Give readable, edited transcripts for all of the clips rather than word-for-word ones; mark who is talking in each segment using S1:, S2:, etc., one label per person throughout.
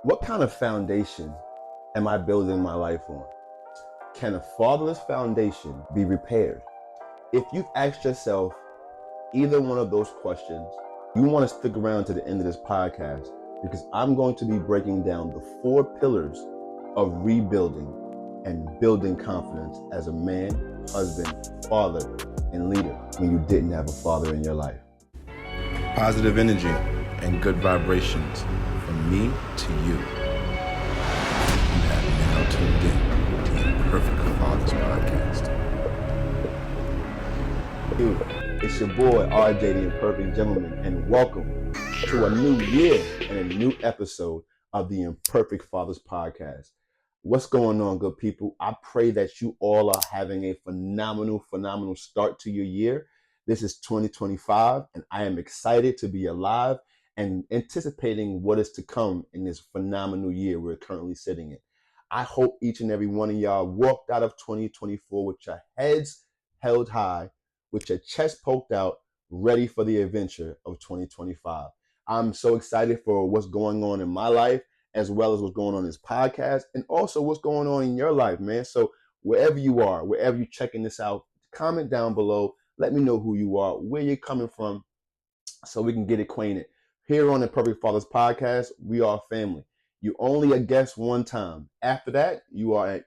S1: What kind of foundation am I building my life on? Can a fatherless foundation be repaired? If you've asked yourself either one of those questions, you want to stick around to the end of this podcast because I'm going to be breaking down the 4 pillars of rebuilding and building confidence as a man, husband, father, and leader when you didn't have a father in your life.
S2: Positive energy and good vibrations from me to you. You have now tuned in to the Imperfect Fathers podcast.
S1: It's your boy, RJ, the Imperfect Gentlemen, and welcome to a new year and a new episode of the Imperfect Fathers podcast. What's going on, good people? I pray that you all are having a phenomenal start to your year. This is 2025, and I am excited to be alive and anticipating what is to come in this phenomenal year we're currently sitting in. I hope each and every one of y'all walked out of 2024 with your heads held high, with your chest poked out, ready for the adventure of 2025. I'm so excited for what's going on in my life, as well as what's going on in this podcast, and also what's going on in your life, man. So wherever you are, wherever you're checking this out, comment down below. Let me know who you are, where you're coming from, so we can get acquainted. Here on the Perfect Fathers podcast, we are family. You only a guest one time. After that, you are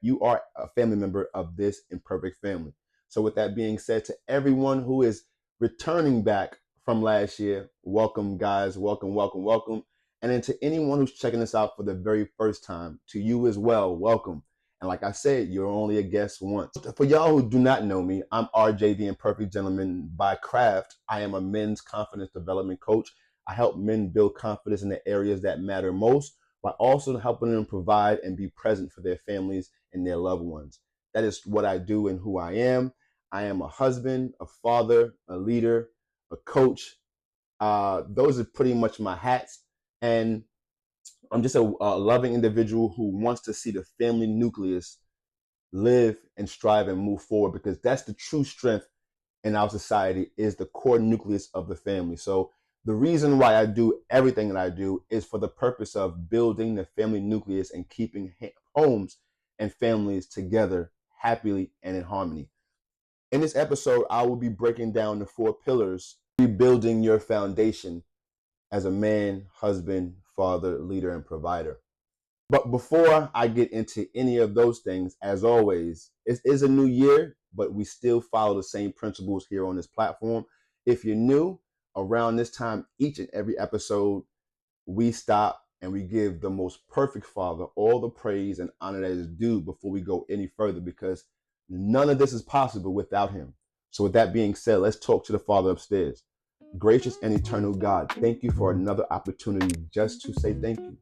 S1: a family member of this imperfect family. So with that being said, to everyone who is returning back from last year, welcome, guys. Welcome. And then to anyone who's checking us out for the very first time, to you as well, welcome. And like I said, you're only a guest once. For y'all who do not know me, I'm RJ, the Imperfect Gentleman by craft. I am a men's confidence development coach. I help men build confidence in the areas that matter most, while also helping them provide and be present for their families and their loved ones. That is what I do and who I am. I am a husband, a father, a leader, a coach. Those are pretty much my hats. And I'm just a loving individual who wants to see the family nucleus live and strive and move forward, because that's the true strength in our society, is the core nucleus of the family. So the reason why I do everything that I do is for the purpose of building the family nucleus and keeping homes and families together happily and in harmony. In this episode, I will be breaking down the 4 pillars, rebuilding your foundation as a man, husband, father, leader, and provider. But before I get into any of those things, as always, it is a new year, but we still follow the same principles here on this platform. If you're new, around this time, each and every episode, we stop and we give the most perfect father all the praise and honor that is due before we go any further, because none of this is possible without him. So with that being said, let's talk to the Father upstairs. Gracious and eternal God, thank you for another opportunity just to say thank you.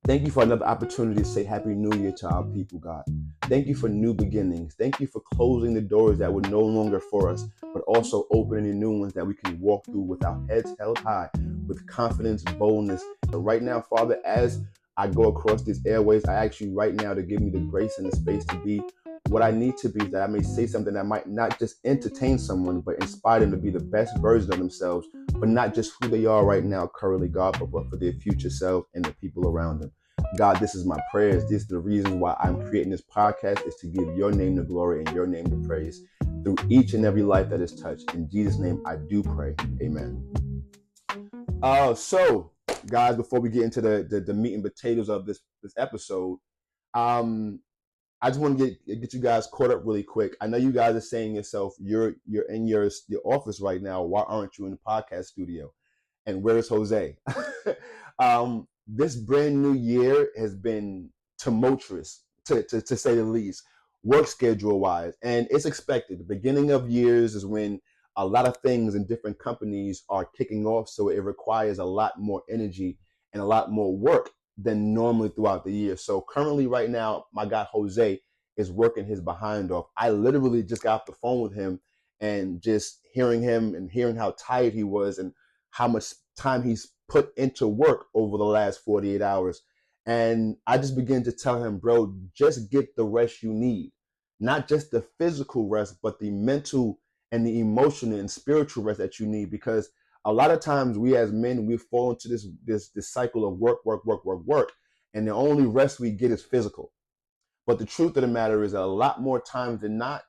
S1: Thank you for another opportunity to say Happy New Year to our people, God. Thank you for new beginnings. Thank you for closing the doors that were no longer for us, but also opening the new ones that we can walk through with our heads held high, with confidence, boldness. So right now, Father, as I go across these airways, I ask you right now to give me the grace and the space to be what I need to be, that I may say something that might not just entertain someone, but inspire them to be the best version of themselves, but not just who they are right now currently, God, but for their future self and the people around them. God, this is my prayers. This is the reason why I'm creating this podcast, is to give your name the glory and your name the praise through each and every life that is touched. In Jesus' name, I do pray. Amen. So, guys, before we get into the meat and potatoes of this episode, I just want to get you guys caught up really quick. I know you guys are saying yourself, you're in your office right now. Why aren't you in the podcast studio? And where's Jose? This brand new year has been tumultuous, to say the least, work schedule wise, and it's expected. The beginning of years is when a lot of things in different companies are kicking off, so it requires a lot more energy and a lot more work than normally throughout the year. So currently right now, my guy Jose is working his behind off. I literally just got off the phone with him, and just hearing him and hearing how tired he was and how much time he's put into work over the last 48 hours. And I just began to tell him, bro, just get the rest you need. Not just the physical rest, but the mental and the emotional and spiritual rest that you need, because A lot of times we as men, we fall into this cycle of work, and the only rest we get is physical. But the truth of the matter is that a lot more times than not,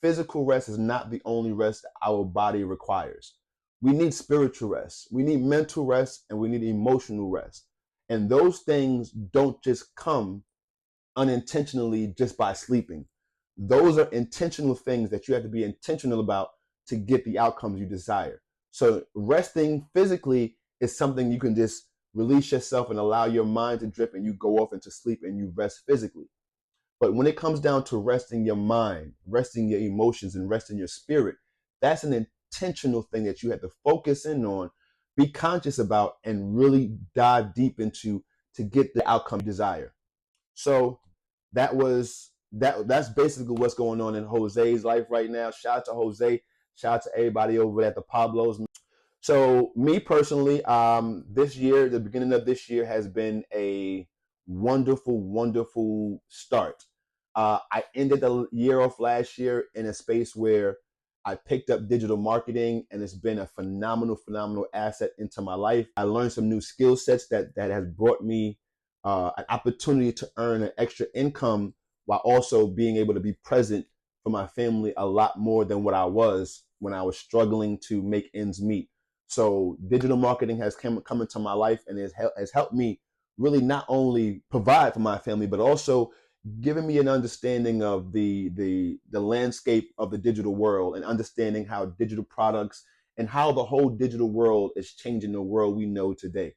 S1: physical rest is not the only rest that our body requires. We need spiritual rest, we need mental rest, and we need emotional rest. And those things don't just come unintentionally just by sleeping. Those are intentional things that you have to be intentional about to get the outcomes you desire. So resting physically is something you can just release yourself and allow your mind to drift, and you go off into sleep and you rest physically. But when it comes down to resting your mind, resting your emotions, and resting your spirit, that's an intentional thing that you have to focus in on, be conscious about, and really dive deep into to get the outcome you desire. So that's basically what's going on in Jose's life right now. Shout out to Jose. Shout out to everybody over at the Pablos. So me personally, this year, the beginning of this year has been a wonderful start. I ended the year off last year in a space where I picked up digital marketing, and it's been a phenomenal asset into my life. I learned some new skill sets that has brought me an opportunity to earn an extra income while also being able to be present for my family a lot more than what I was when I was struggling to make ends meet. So digital marketing has come into my life, and has helped me really not only provide for my family, but also giving me an understanding of the landscape of the digital world, and understanding how digital products and how the whole digital world is changing the world we know today.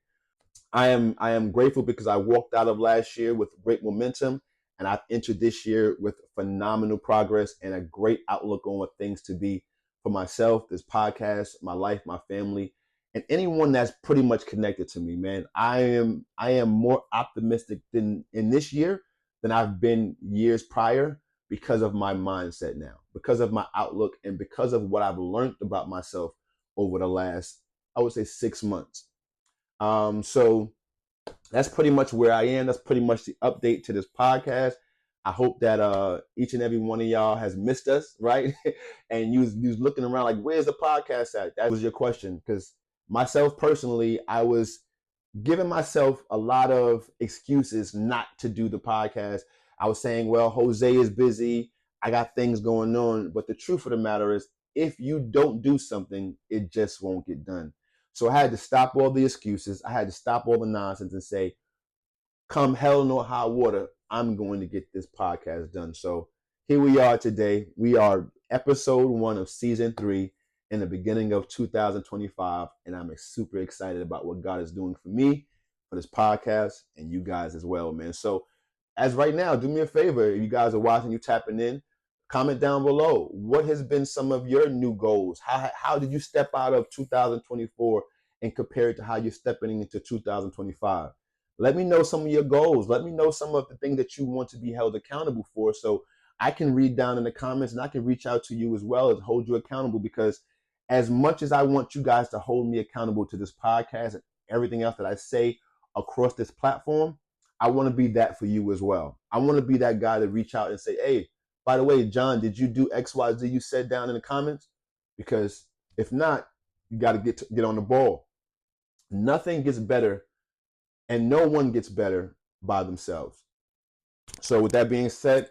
S1: I am grateful because I walked out of last year with great momentum, and I've entered this year with phenomenal progress and a great outlook on what things to be for myself, this podcast, my life, my family, and anyone that's pretty much connected to me, man. I am more optimistic than in this year than I've been years prior, because of my mindset now, because of my outlook, and because of what I've learned about myself over the last, I would say, 6 months. So that's pretty much where I am. That's pretty much the update to this podcast. I hope that each and every one of y'all has missed us, right? And you was looking around like, where's the podcast at? That was your question. Because myself personally, I was giving myself a lot of excuses not to do the podcast. I was saying, well, Jose is busy. I got things going on. But the truth of the matter is, if you don't do something, it just won't get done. So I had to stop all the excuses. I had to stop all the nonsense and say, come hell nor high water, I'm going to get this podcast done. So here we are today. We are episode 1 of season 3 in the beginning of 2025. And I'm super excited about what God is doing for me, for this podcast, and you guys as well, man. So as right now, do me a favor. If you guys are watching, you tapping in, comment down below. What has been some of your new goals? How did you step out of 2024 and compare it to how you're stepping into 2025? Let me know some of your goals. Let me know some of the things that you want to be held accountable for, so I can read down in the comments, and I can reach out to you as well as hold you accountable. Because as much as I want you guys to hold me accountable to this podcast and everything else that I say across this platform, I want to be that for you as well. I want to be that guy to reach out and say, hey, by the way, John, did you do XYZ you said down in the comments? Because if not, you got to get on the ball. Nothing gets better, and no one gets better by themselves. So with that being said,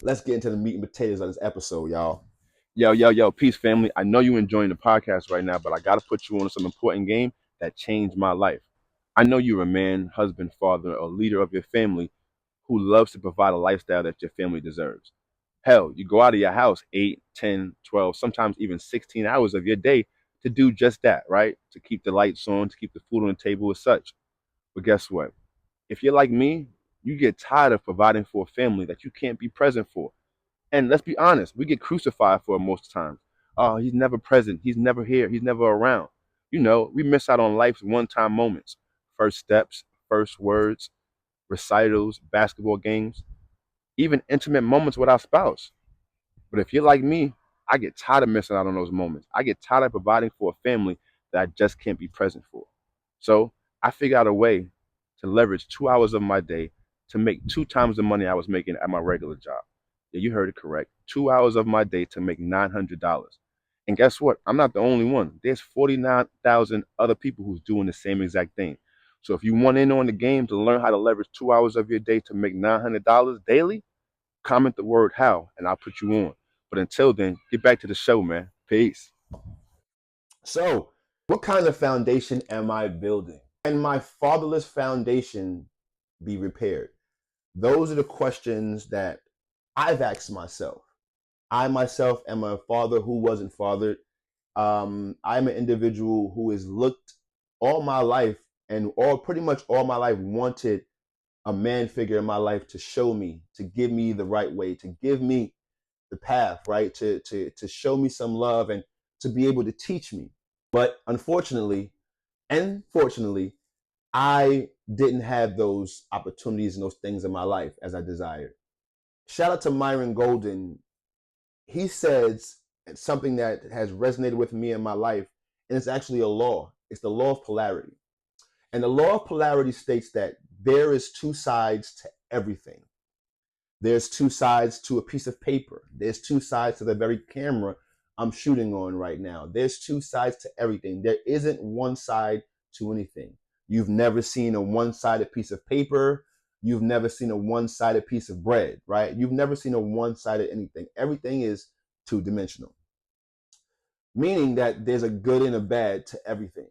S1: let's get into the meat and potatoes of this episode, y'all. Yo, peace, family. I know you're enjoying the podcast right now, but I got to put you on some important game that changed my life. I know you're a man, husband, father, or leader of your family who loves to provide a lifestyle that your family deserves. Hell, you go out of your house 8, 10, 12, sometimes even 16 hours of your day to do just that, right? To keep the lights on, to keep the food on the table as such. But guess what? If you're like me, you get tired of providing for a family that you can't be present for. And let's be honest, we get crucified for it most times. Oh, he's never present. He's never here. He's never around. We miss out on life's one-time moments. First steps, first words, recitals, basketball games, even intimate moments with our spouse. But if you're like me, I get tired of missing out on those moments. I get tired of providing for a family that I just can't be present for. So I figured out a way to leverage 2 hours of my day to make 2 times the money I was making at my regular job. Yeah, you heard it correct. 2 hours of my day to make $900. And guess what? I'm not the only one. There's 49,000 other people who's doing the same exact thing. So if you want in on the game to learn how to leverage 2 hours of your day to make $900 daily, comment the word how, and I'll put you on. But until then, get back to the show, man. Peace. So, what kind of foundation am I building? Can my fatherless foundation be repaired? Those are the questions that I've asked myself. I myself am a father who wasn't fathered. I'm an individual who has looked all my life and all pretty much all my life wanted a man figure in my life to show me, to give me the right way, to give me the path, right? To show me some love and to be able to teach me. But unfortunately and fortunately, I didn't have those opportunities and those things in my life as I desired. Shout out to Myron Golden. He says something that has resonated with me in my life, and it's actually a law. It's the law of polarity. And the law of polarity states that there is two sides to everything. There's two sides to a piece of paper. There's two sides to the very camera I'm shooting on right now. There's two sides to everything. There isn't one side to anything. You've never seen a one-sided piece of paper. You've never seen a one-sided piece of bread, right? You've never seen a one-sided anything. Everything is two-dimensional, meaning that there's a good and a bad to everything.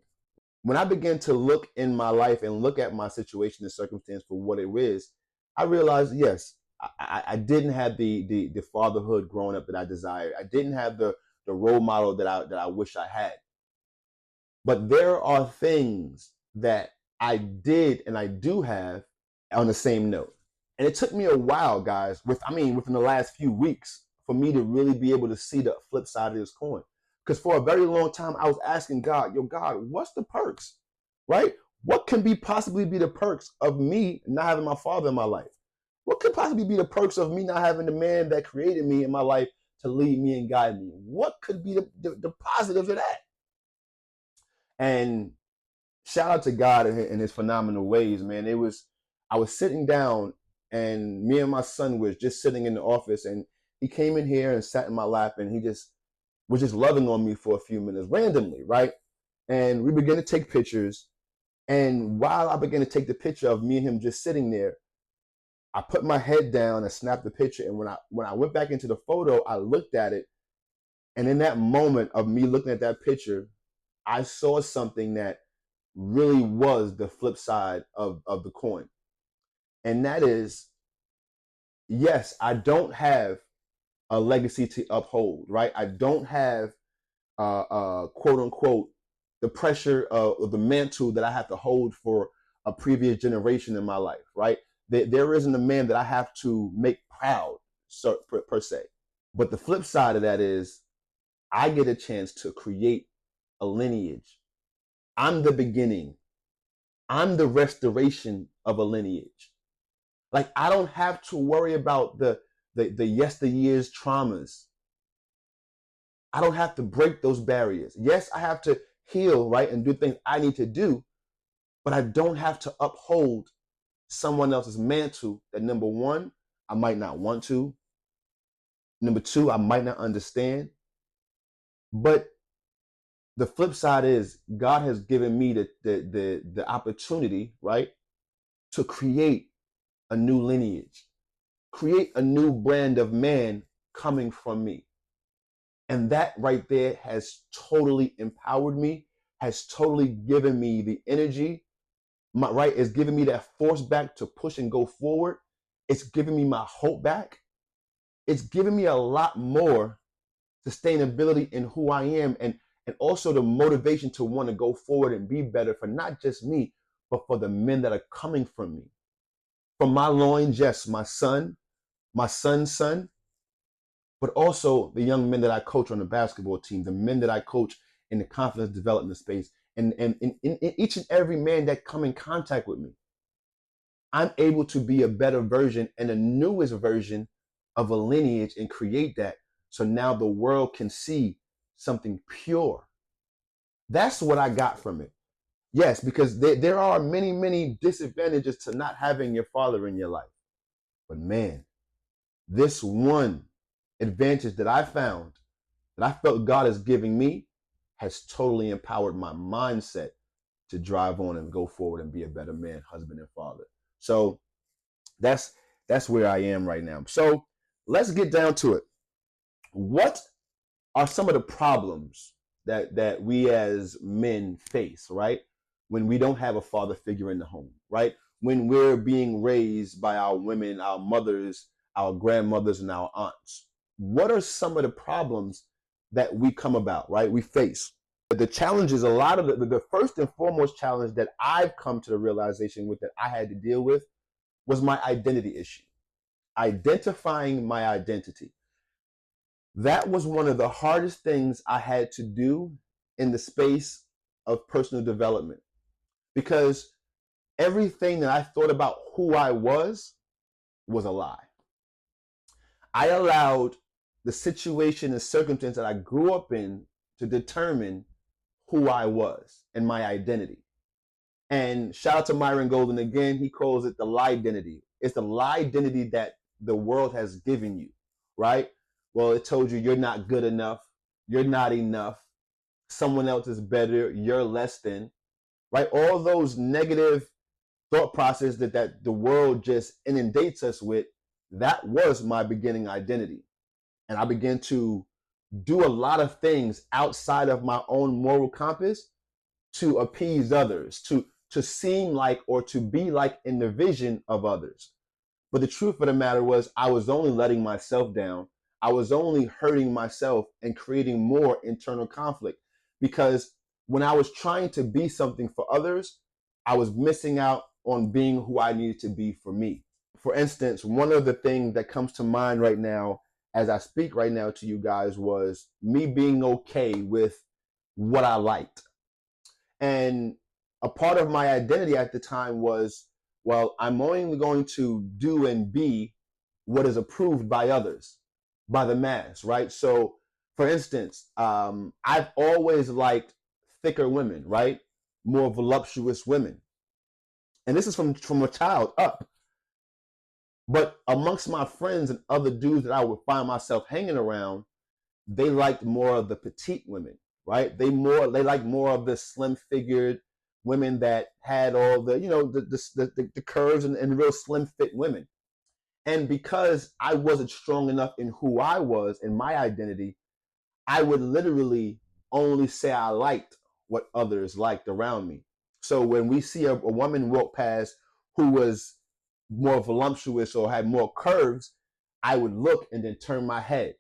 S1: When I began to look in my life and look at my situation and circumstance for what it is, I realized, yes, I didn't have the fatherhood growing up that I desired. I didn't have the role model that I wish I had. But there are things that I did and I do have on the same note. And it took me a while, guys, within the last few weeks, for me to really be able to see the flip side of this coin. Because for a very long time, I was asking God, yo, God, what's the perks, right? What can possibly be the perks of me not having my father in my life? What could possibly be the perks of me not having the man that created me in my life to lead me and guide me? What could be the positives of that? And shout out to God in his phenomenal ways, man. I was sitting down and me and my son was just sitting in the office and he came in here and sat in my lap and he just was just loving on me for a few minutes randomly, right? And we began to take pictures. And while I began to take the picture of me and him just sitting there, I put my head down and snapped the picture. And when I went back into the photo, I looked at it. And in that moment of me looking at that picture, I saw something that really was the flip side of the coin. And that is, yes, I don't have a legacy to uphold, right? I don't have, quote unquote, the pressure of the mantle that I have to hold for a previous generation in my life, right? There isn't a man that I have to make proud, per se. But the flip side of that is I get a chance to create a lineage. I'm the beginning. I'm the restoration of a lineage. Like I don't have to worry about the yesteryear's traumas. I don't have to break those barriers. Yes, I have to heal, right, and do things I need to do, but I don't have to uphold someone else's mantle that number one, I might not want to. Number two, I might not understand. But the flip side is God has given me the opportunity, right, to create a new lineage, create a new brand of man coming from me. And that right there has totally empowered me, has totally given me the energy, right? It's giving me that force back to push and go forward. It's giving me my hope back. It's giving me a lot more sustainability in who I am and also the motivation to want to go forward and be better for not just me, but for the men that are coming from me. From my loins, yes, my son's son, but also the young men that I coach on the basketball team, the men that I coach in the confidence development space, and in each and every man that come in contact with me. I'm able to be a better version and a newest version of a lineage and create that. So now the world can see something pure. That's what I got from it. Yes, because there are many, many disadvantages to not having your father in your life. But man, this one advantage that I found that I felt God is giving me has totally empowered my mindset to drive on and go forward and be a better man, husband, and father. So that's where I am right now. So let's get down to it. What are some of the problems that we as men face, right? When we don't have a father figure in the home, right? When we're being raised by our women, our mothers, our grandmothers, and our aunts. What are some of the problems that we come about, right? We face. The challenge is a lot of the first and foremost challenge that I've come to the realization with that I had to deal with was my identity issue. Identifying my identity. That was one of the hardest things I had to do in the space of personal development because everything that I thought about who I was a lie. I allowed the situation and circumstance that I grew up in to determine who I was and my identity. And shout out to Myron Golden again. He calls it the lie identity. It's the lie identity that the world has given you, right? Well, it told you you're not good enough, you're not enough, someone else is better, you're less than, right? All those negative thought process that the world just inundates us with, that was my beginning identity. And I began to do a lot of things outside of my own moral compass to appease others, to seem like or to be like in the vision of others. But the truth of the matter was I was only letting myself down. I was only hurting myself and creating more internal conflict because when I was trying to be something for others, I was missing out on being who I needed to be for me. For instance, one of the things that comes to mind right now as I speak right now to you guys was me being okay with what I liked. And a part of my identity at the time was, well, I'm only going to do and be what is approved by others, by the mass, right? So, for instance, I've always liked thicker women, right? More voluptuous women. And this is from a child up. But amongst my friends and other dudes that I would find myself hanging around, they liked more of the petite women, right? They like more of the slim figured women that had all the, the curves and real slim fit women. And because I wasn't strong enough in who I was and my identity, I would literally only say I liked what others liked around me. So when we see a woman walk past who was more voluptuous or had more curves, I would look and then turn my head.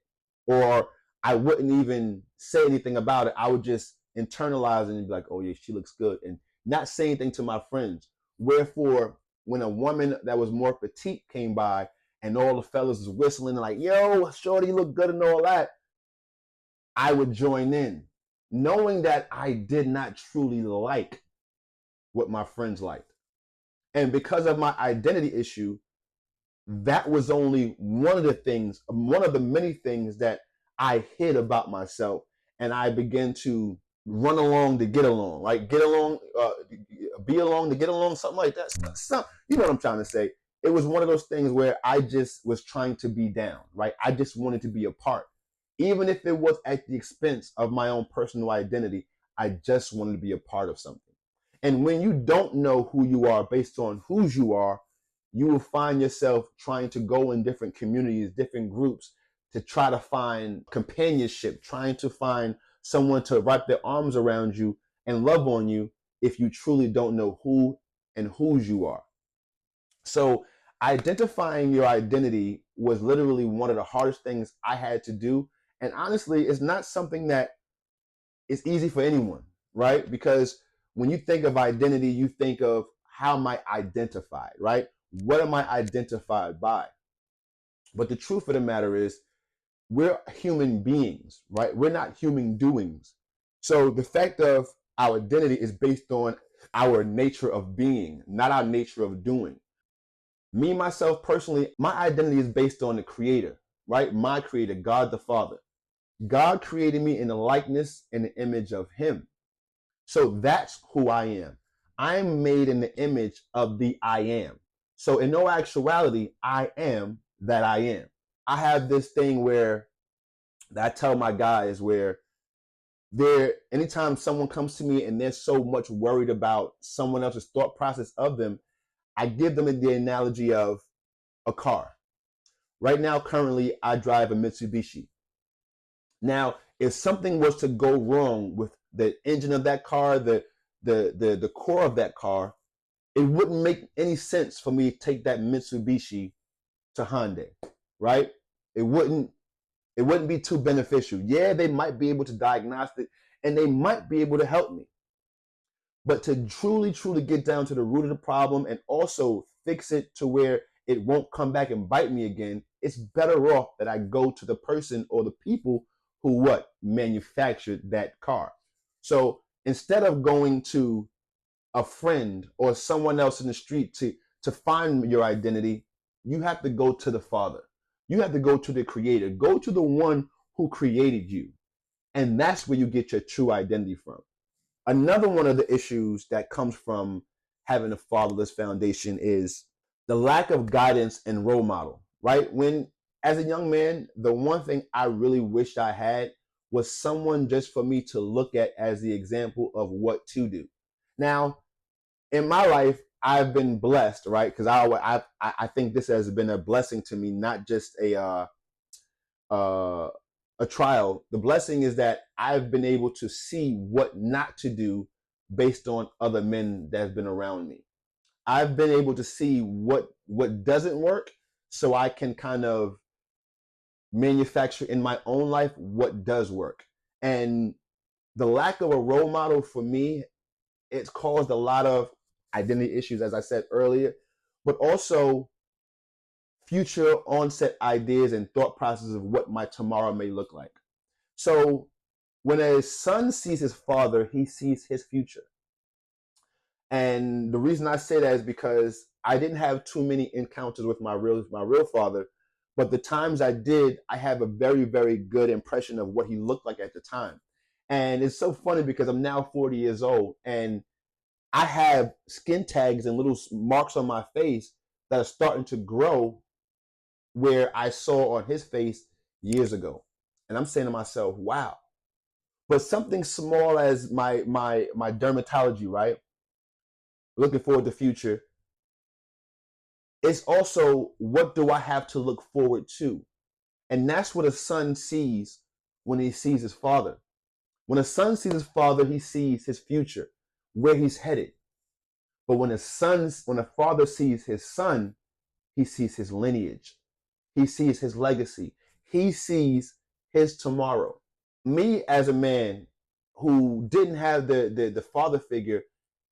S1: Or I wouldn't even say anything about it. I would just internalize it and be like, oh yeah, she looks good. And not say anything to my friends. Wherefore, when a woman that was more petite came by and all the fellas was whistling like, yo, shorty, you look good and all that, I would join in, knowing that I did not truly like what my friends liked. And because of my identity issue, that was only one of the things, one of the many things that I hid about myself. And I began to run along to get along, right? Get along, be along to get along, something like that. You know what I'm trying to say? It was one of those things where I just was trying to be down, right? I just wanted to be a part. Even if it was at the expense of my own personal identity, I just wanted to be a part of something. And when you don't know who you are based on whose you are, you will find yourself trying to go in different communities, different groups to try to find companionship, trying to find someone to wrap their arms around you and love on you if you truly don't know who and whose you are. So identifying your identity was literally one of the hardest things I had to do. And honestly, it's not something that is easy for anyone, right? Because when you think of identity, you think of how am I identified, right? What am I identified by? But the truth of the matter is, we're human beings, right? We're not human doings. So the fact of our identity is based on our nature of being, not our nature of doing. Me, myself, personally, my identity is based on the creator, right? My creator, God the Father. God created me in the likeness and the image of him. So that's who I am. I'm made in the image of the I am. So in no actuality, I am that I am. I have this thing where that I tell my guys where anytime someone comes to me and they're so much worried about someone else's thought process of them, I give them the analogy of a car. Right now, currently, I drive a Mitsubishi. Now, if something was to go wrong with the engine of that car, the core of that car, it wouldn't make any sense for me to take that Mitsubishi to Hyundai, right? It wouldn't be too beneficial. Yeah, they might be able to diagnose it and they might be able to help me. But to truly, truly get down to the root of the problem and also fix it to where it won't come back and bite me again, it's better off that I go to the person or the people who manufactured that car. So instead of going to a friend or someone else in the street to find your identity, you have to go to the Father. You have to go to the Creator. Go to the one who created you. And that's where you get your true identity from. Another one of the issues that comes from having a fatherless foundation is the lack of guidance and role model, right? When, as a young man, the one thing I really wished I had was someone just for me to look at as the example of what to do. Now, in my life, I've been blessed, right? Because I think this has been a blessing to me, not just a trial. The blessing is that I've been able to see what not to do based on other men that have been around me. I've been able to see what doesn't work, so I can kind of manufacture in my own life what does work. And the lack of a role model for me, it's caused a lot of identity issues, as I said earlier, but also future onset ideas and thought processes of what my tomorrow may look like. So when a son sees his father, he sees his future. And the reason I say that is because I didn't have too many encounters with my real father, but the times I did, I have a very, very good impression of what he looked like at the time. And it's so funny because I'm now 40 years old and I have skin tags and little marks on my face that are starting to grow where I saw on his face years ago. And I'm saying to myself, wow. But something small as my dermatology, right? Looking forward to the future. It's also, what do I have to look forward to? And that's what a son sees when he sees his father. When a son sees his father, he sees his future, where he's headed. But when a father sees his son, he sees his lineage. He sees his legacy. He sees his tomorrow. Me as a man who didn't have the father figure,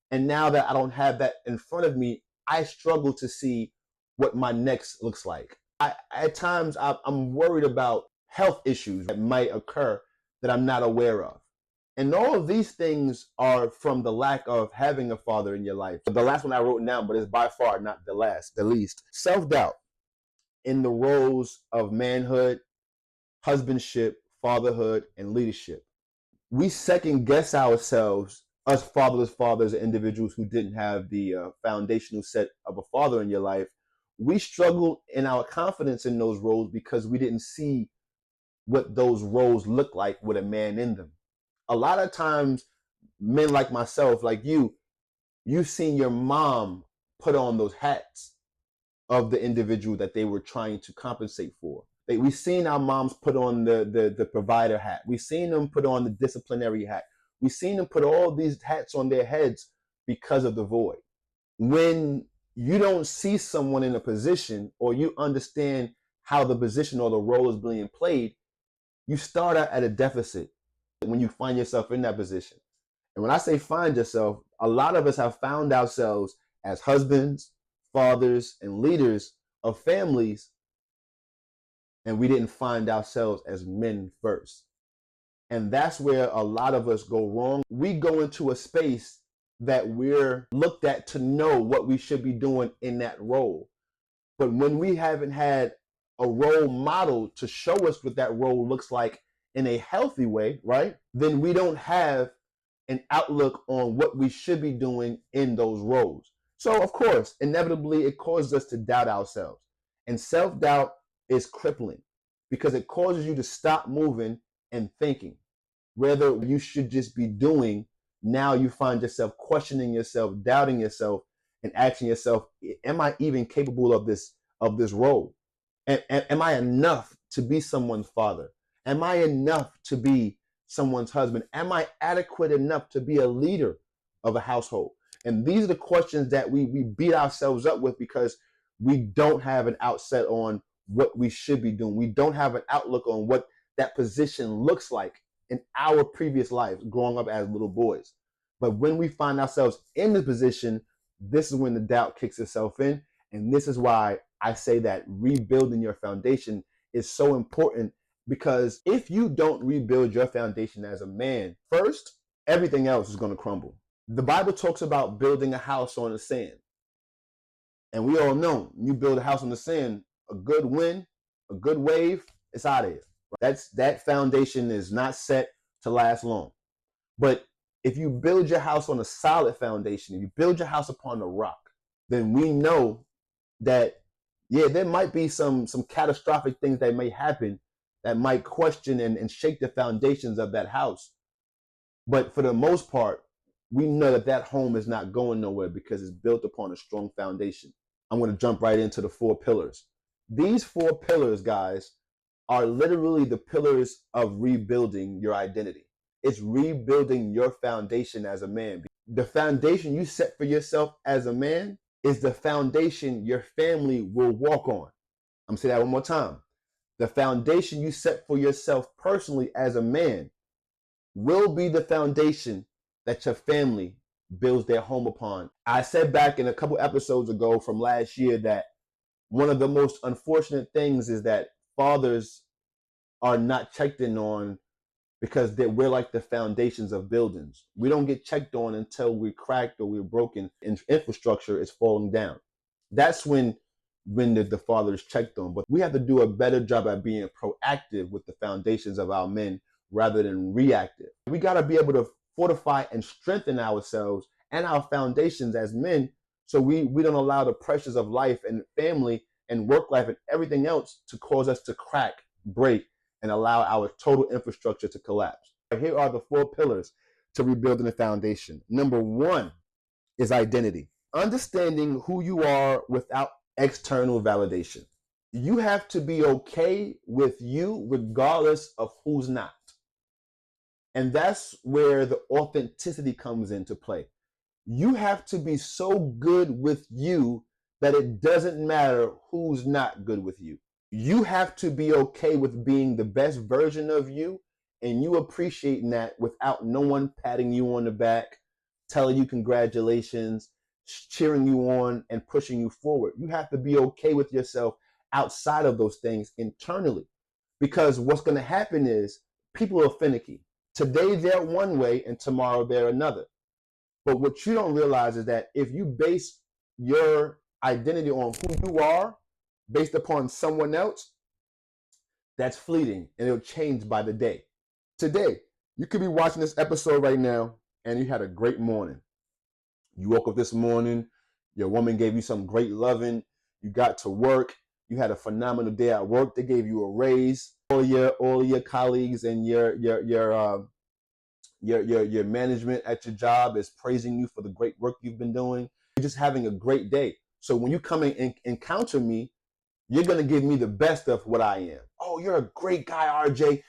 S1: and now that I don't have that in front of me, I struggle to see what my next looks like. At times, I'm worried about health issues that might occur that I'm not aware of. And all of these things are from the lack of having a father in your life. The last one I wrote down, but it's by far not the least. Self-doubt in the roles of manhood, husbandship, fatherhood, and leadership. We second guess ourselves, us fatherless fathers and individuals who didn't have the foundational set of a father in your life. We struggle in our confidence in those roles because we didn't see what those roles look like with a man in them. A lot of times, men like myself, like you've seen your mom put on those hats of the individual that they were trying to compensate for. We've seen our moms put on the provider hat. We've seen them put on the disciplinary hat. We've seen them put all these hats on their heads because of the void. When you don't see someone in a position or you understand how the position or the role is being played, you start out at a deficit when you find yourself in that position. And when I say find yourself, a lot of us have found ourselves as husbands, fathers, and leaders of families, and we didn't find ourselves as men first. And that's where a lot of us go wrong. We go into a space that we're looked at to know what we should be doing in that role. But when we haven't had a role model to show us what that role looks like in a healthy way, right? Then we don't have an outlook on what we should be doing in those roles. So, of course, inevitably, it causes us to doubt ourselves. And self-doubt is crippling because it causes you to stop moving and thinking. Whether you should just be doing, now you find yourself questioning yourself, doubting yourself, and asking yourself, am I even capable of this role? Am I enough to be someone's father? Am I enough to be someone's husband? Am I adequate enough to be a leader of a household? And these are the questions that we beat ourselves up with because we don't have an outset on what we should be doing. We don't have an outlook on what that position looks like in our previous lives growing up as little boys. But when we find ourselves in the position, this is when the doubt kicks itself in. And this is why I say that rebuilding your foundation is so important, because if you don't rebuild your foundation as a man first, everything else is going to crumble. The Bible talks about building a house on the sand. And we all know, you build a house on the sand, a good wind, a good wave, it's out of here. That foundation is not set to last long. But if you build your house on a solid foundation, if you build your house upon the rock, then we know that, yeah, there might be some catastrophic things that may happen that might question and shake the foundations of that house. But for the most part, we know that that home is not going nowhere because it's built upon a strong foundation. I'm going to jump right into the 4 pillars. These 4 pillars, guys, are literally the pillars of rebuilding your identity. It's rebuilding your foundation as a man. The foundation you set for yourself as a man is the foundation your family will walk on. I'm going to say that one more time. The foundation you set for yourself personally as a man will be the foundation that your family builds their home upon. I said back in a couple episodes ago from last year that one of the most unfortunate things is that fathers are not checked in on because we're like the foundations of buildings. We don't get checked on until we're cracked or we're broken and infrastructure is falling down. That's when the father is checked on. But we have to do a better job at being proactive with the foundations of our men rather than reactive. We got to be able to fortify and strengthen ourselves and our foundations as men, so we don't allow the pressures of life and family and work life and everything else to cause us to crack, break, and allow our total infrastructure to collapse. Here are the 4 pillars to rebuilding the foundation. Number 1 is identity. Understanding who you are without external validation. You have to be okay with you regardless of who's not. And that's where the authenticity comes into play. You have to be so good with you that it doesn't matter who's not good with you. You have to be okay with being the best version of you, and you appreciating that without no one patting you on the back, telling you congratulations, cheering you on, and pushing you forward. You have to be okay with yourself outside of those things internally, because what's going to happen is people are finicky. Today they're one way and tomorrow they're another. But what you don't realize is that if you base your identity on who you are based upon someone else, that's fleeting and it'll change by the day. Today, you could be watching this episode right now and you had a great morning. You woke up this morning, your woman gave you some great loving, you got to work, you had a phenomenal day at work, they gave you a raise, all your colleagues and your management at your job is praising you for the great work you've been doing. You're just having a great day. So when you come in and encounter me, you're going to give me the best of what I am. Oh, you're a great guy, RJ.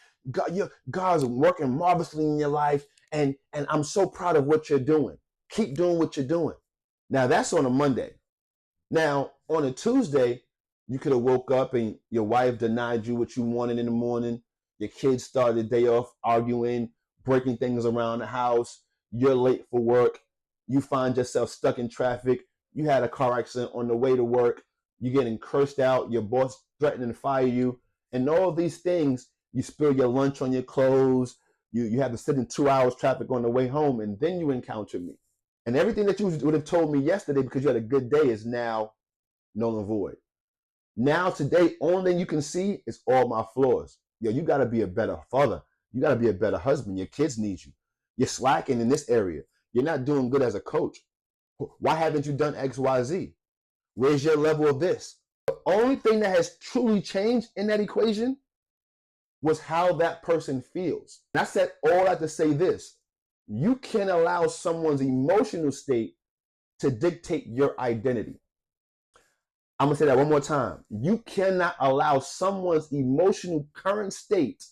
S1: God's working marvelously in your life, and I'm so proud of what you're doing. Keep doing what you're doing. Now, that's on a Monday. Now, on a Tuesday, you could have woke up and your wife denied you what you wanted in the morning. Your kids started the day off arguing, breaking things around the house. You're late for work. You find yourself stuck in traffic. You had a car accident on the way to work. You're getting cursed out. Your boss threatening to fire you. And all of these things, you spill your lunch on your clothes. You have to sit in 2 hours traffic on the way home. And then you encounter me. And everything that you would have told me yesterday because you had a good day is now null and void. Now today, only thing you can see is all my flaws. Yo, you got to be a better father. You got to be a better husband. Your kids need you. You're slacking in this area. You're not doing good as a coach. Why haven't you done X, Y, Z? Where's your level of this? The only thing that has truly changed in that equation was how that person feels. And I said all that to say this: you can't allow someone's emotional state to dictate your identity. I'm gonna say that one more time. You cannot allow someone's emotional current state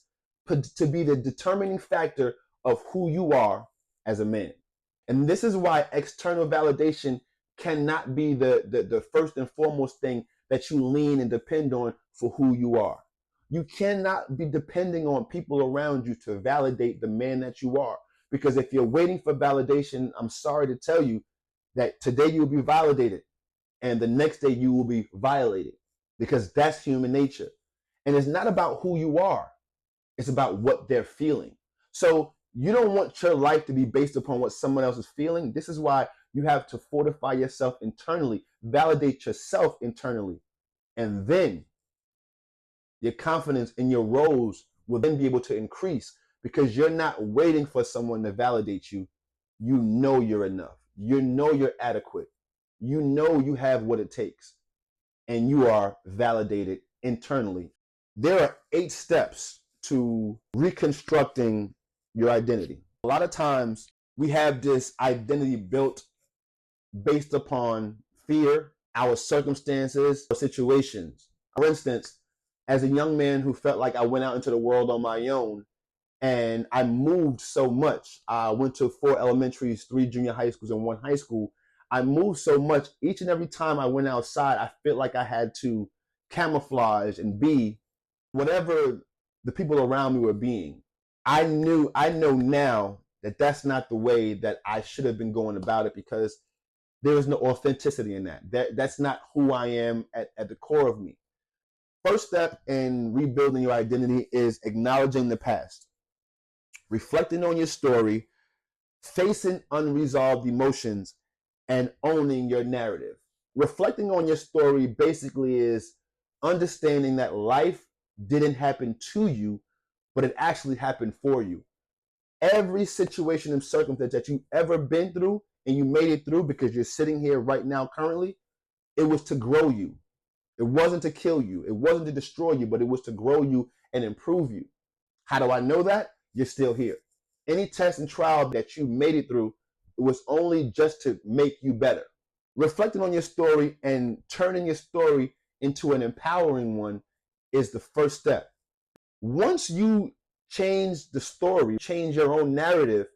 S1: to be the determining factor of who you are as a man. And this is why external validation cannot be the first and foremost thing that you lean and depend on for who you are. You cannot be depending on people around you to validate the man that you are. Because if you're waiting for validation, I'm sorry to tell you that today you'll be validated and the next day you will be violated, because that's human nature. And it's not about who you are, it's about what they're feeling. So you don't want your life to be based upon what someone else is feeling. This is why you have to fortify yourself internally, validate yourself internally, and then your confidence in your roles will then be able to increase, because you're not waiting for someone to validate you. You know you're enough. You know you're adequate. You know you have what it takes, and you are validated internally. There are 8 steps to reconstructing your identity. A lot of times we have this identity built based upon fear, our circumstances, or situations. For instance, as a young man who felt like I went out into the world on my own and I moved so much, I went to 4 elementaries, 3 junior high schools, and 1 high school. I moved so much. Each and every time I went outside, I felt like I had to camouflage and be whatever the people around me were being. I know now that that's not the way that I should have been going about it, because there is no authenticity in that. That's not who I am at the core of me. First step in rebuilding your identity is acknowledging the past, reflecting on your story, facing unresolved emotions, and owning your narrative. Reflecting on your story basically is understanding that life didn't happen to you, but it actually happened for you. Every situation and circumstance that you've ever been through and you made it through because you're sitting here right now currently, it was to grow you. It wasn't to kill you. It wasn't to destroy you, but it was to grow you and improve you. How do I know that? You're still here. Any test and trial that you made it through, it was only just to make you better. Reflecting on your story and turning your story into an empowering one is the first step. Once you change the story, change your own narrative,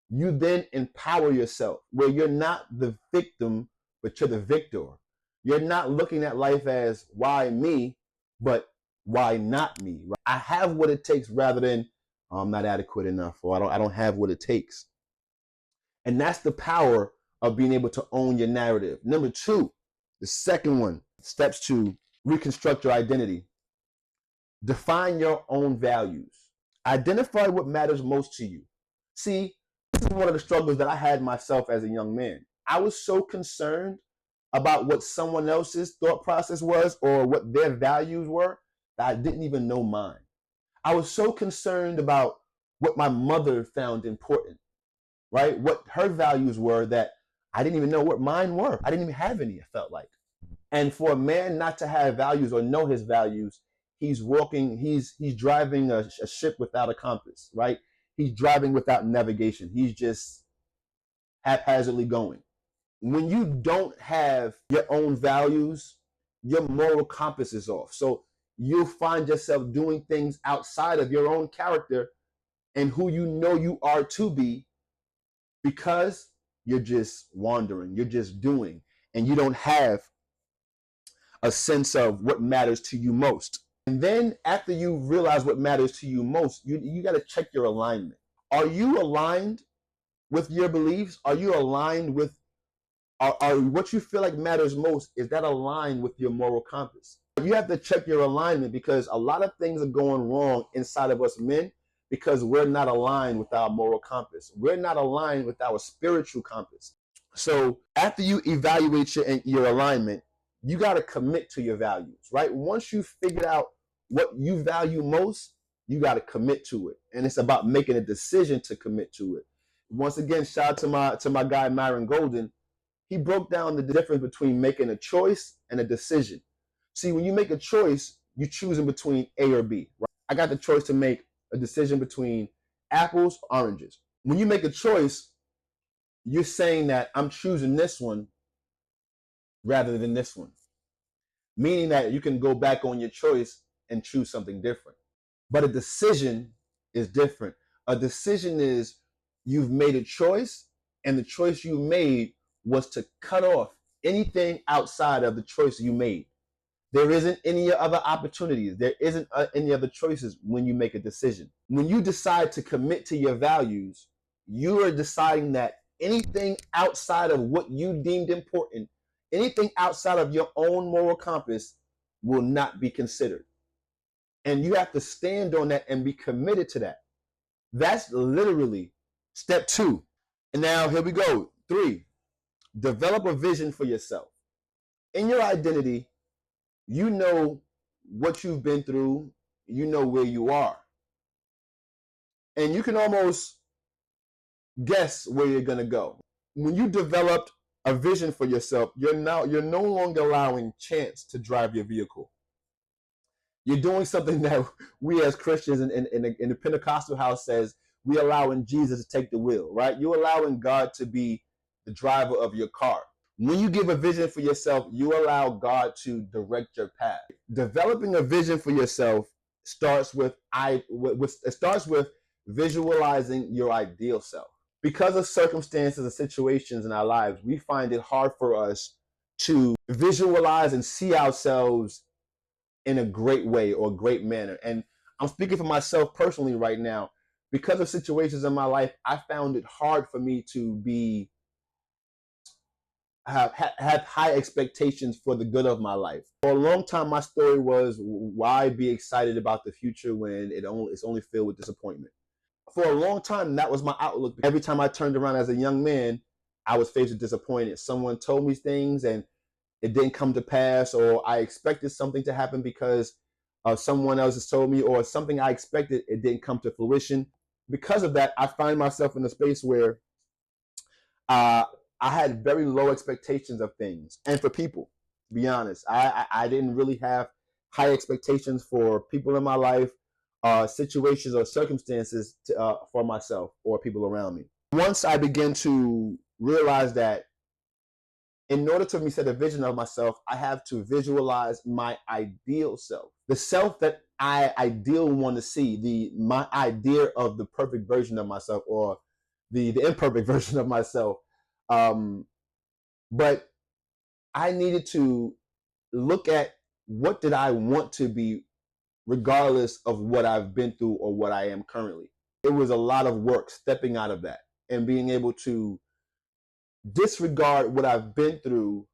S1: you then empower yourself, where you're not the victim, but you're the victor. You're not looking at life as why me, but why not me? Right? I have what it takes, rather than I'm not adequate enough, or I don't have what it takes. And that's the power of being able to own your narrative. Number 2, the second one, steps to reconstruct your identity. Define your own values. Identify what matters most to you. See, this is one of the struggles that I had myself as a young man. I was so concerned about what someone else's thought process was or what their values were that I didn't even know mine. I was so concerned about what my mother found important, right? What her values were, that I didn't even know what mine were. I didn't even have any, it felt like. And for a man not to have values or know his values, he's driving a ship without a compass, right? He's driving without navigation. He's just haphazardly going. When you don't have your own values, your moral compass is off. So you'll find yourself doing things outside of your own character and who you know you are to be, because you're just wandering, you're just doing, and you don't have a sense of what matters to you most. And then after you realize what matters to you most, you got to check your alignment. Are you aligned with your beliefs? Are you aligned with are what you feel like matters most? Is that aligned with your moral compass? You have to check your alignment, because a lot of things are going wrong inside of us men because we're not aligned with our moral compass. We're not aligned with our spiritual compass. So after you evaluate your alignment, you got to commit to your values, right? Once you figured out what you value most, you got to commit to it. And it's about making a decision to commit to it. Once again, shout out to my guy, Myron Golden. He broke down the difference between making a choice and a decision. See, when you make a choice, you're choosing between A or B, right? I got the choice to make a decision between apples or oranges. When you make a choice, you're saying that I'm choosing this one rather than this one, meaning that you can go back on your choice and choose something different. But a decision is different. A decision is you've made a choice, and the choice you made was to cut off anything outside of the choice you made. There isn't any other opportunities. There isn't any other choices when you make a decision. When you decide to commit to your values, you are deciding that anything outside of what you deemed important, anything outside of your own moral compass will not be considered. And you have to stand on that and be committed to that. That's literally step 2. And now here we go. 3, develop a vision for yourself. In your identity, you know what you've been through, you know where you are. And you can almost guess where you're going to go. When you developed a vision for yourself, you're no longer allowing chance to drive your vehicle. You're doing something that we as Christians in the Pentecostal house says we allowing Jesus to take the wheel, right? You're allowing God to be the driver of your car. When you give a vision for yourself, you allow God to direct your path. Developing a vision for yourself starts with visualizing your ideal self. Because of circumstances and situations in our lives, we find it hard for us to visualize and see ourselves in a great way or great manner. And I'm speaking for myself personally right now. Because of situations in my life, I found it hard for me to have high expectations for the good of my life. For a long time, my story was, why be excited about the future when it's only filled with disappointment? For a long time, that was my outlook. Every time I turned around as a young man, I was faced with disappointment. Someone told me things and it didn't come to pass, or I expected something to happen because someone else has told me, or something I expected, it didn't come to fruition. Because of that, I find myself in a space where I had very low expectations of things and for people. To be honest, I didn't really have high expectations for people in my life, situations or circumstances for myself or people around me. Once I began to realize that in order to set a vision of myself, I have to visualize my ideal self, the self that I ideally want to see, my idea of the perfect version of myself, or the imperfect version of myself. But I needed to look at what did I want to be, regardless of what I've been through or what I am currently. It was a lot of work stepping out of that and being able to disregard what I've been through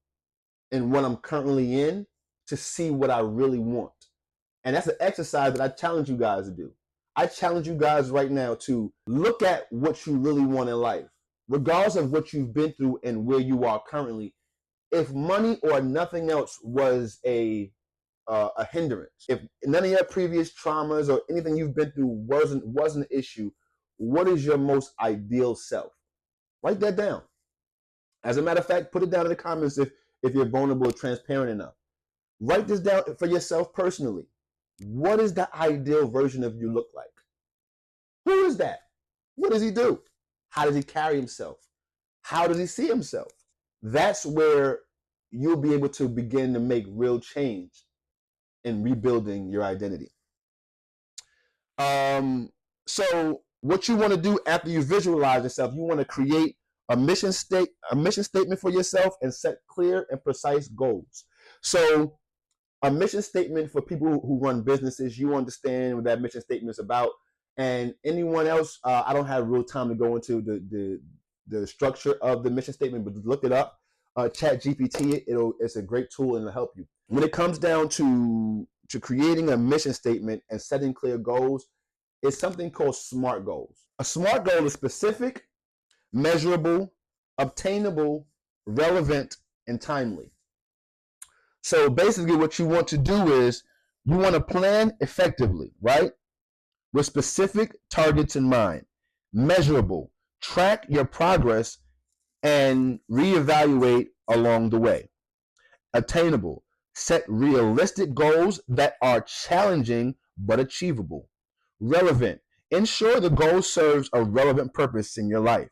S1: and what I'm currently in to see what I really want. And that's an exercise that I challenge you guys to do. I challenge you guys right now to look at what you really want in life, regardless of what you've been through and where you are currently. If money or nothing else was a hindrance, if none of your previous traumas or anything you've been through wasn't an issue, what is your most ideal self? Write that down. As a matter of fact, put it down in the comments if you're vulnerable or transparent enough. Write this down for yourself personally. What does the ideal version of you look like? Who is that? What does he do? How does he carry himself? How does he see himself? That's where you'll be able to begin to make real change in rebuilding your identity. So what you want to do after you visualize yourself, you want to create a mission statement for yourself and set clear and precise goals. So a mission statement for people who run businesses, you understand what that mission statement is about. And anyone else, I don't have real time to go into the structure of the mission statement, but look it up. Chat GPT, it's a great tool and it'll help you. When it comes down to creating a mission statement and setting clear goals, it's something called SMART goals. A SMART goal is specific, measurable, obtainable, relevant, and timely. So basically what you want to do is you want to plan effectively, right? With specific targets in mind. Measurable, track your progress and reevaluate along the way. Attainable, set realistic goals that are challenging but achievable. Relevant. Ensure the goal serves a relevant purpose in your life.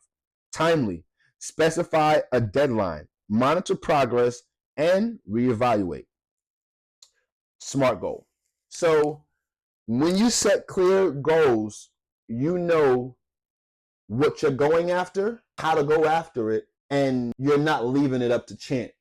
S1: Timely. Specify a deadline. Monitor progress and reevaluate. SMART goal. So when you set clear goals, you know what you're going after, how to go after it, and you're not leaving it up to chance.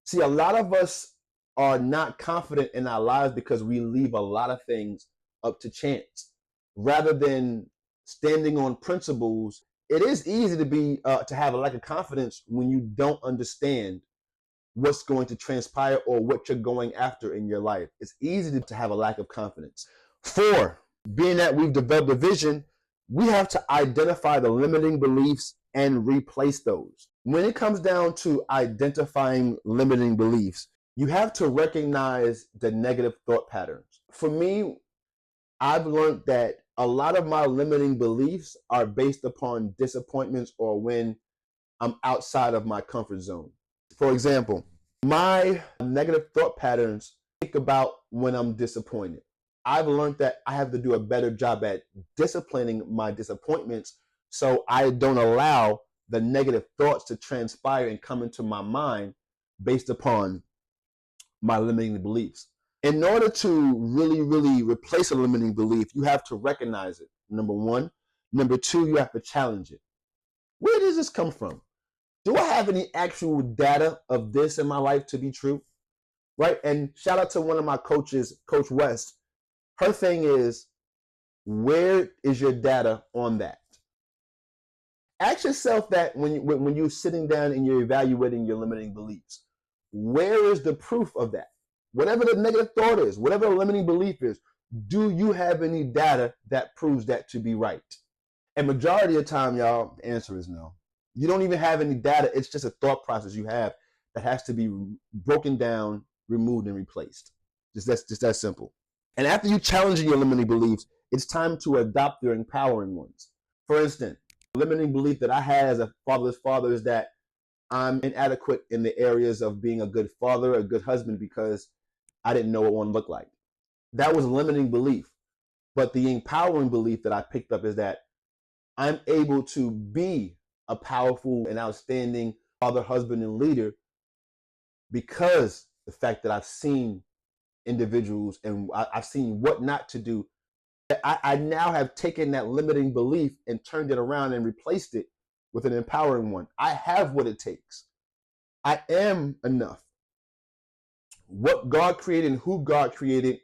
S1: See, a lot of us are not confident in our lives because we leave a lot of things up to chance. Rather than standing on principles, it is easy to have a lack of confidence when you don't understand what's going to transpire or what you're going after in your life. It's easy to have a lack of confidence. 4, being that we've developed a vision, we have to identify the limiting beliefs and replace those. When it comes down to identifying limiting beliefs, you have to recognize the negative thought patterns. For me, I've learned that a lot of my limiting beliefs are based upon disappointments or when I'm outside of my comfort zone. For example, my negative thought patterns think about when I'm disappointed. I've learned that I have to do a better job at disciplining my disappointments so I don't allow the negative thoughts to transpire and come into my mind based upon my limiting beliefs. In order to really replace a limiting belief, you have to recognize it, number 1. Number 2, you have to challenge it. Where does this come from? Do I have any actual data of this in my life to be true? Right? And shout out to one of my coaches, Coach West. Her thing is, where is your data on that? Ask yourself that when you're sitting down and you're evaluating your limiting beliefs. Where is the proof of that? Whatever the negative thought is, whatever the limiting belief is, do you have any data that proves that to be right? And majority of the time, y'all, the answer is no. You don't even have any data. It's just a thought process you have that has to be broken down, removed, and replaced. Just that simple. And after you challenge your limiting beliefs, it's time to adopt your empowering ones. For instance, the limiting belief that I had as a fatherless father is that I'm inadequate in the areas of being a good father, a good husband, because I didn't know what one looked like. That was a limiting belief. But the empowering belief that I picked up is that I'm able to be a powerful and outstanding father, husband, and leader because the fact that I've seen individuals and I've seen what not to do. I now have taken that limiting belief and turned it around and replaced it with an empowering one. I have what it takes. I am enough. What God created and who God created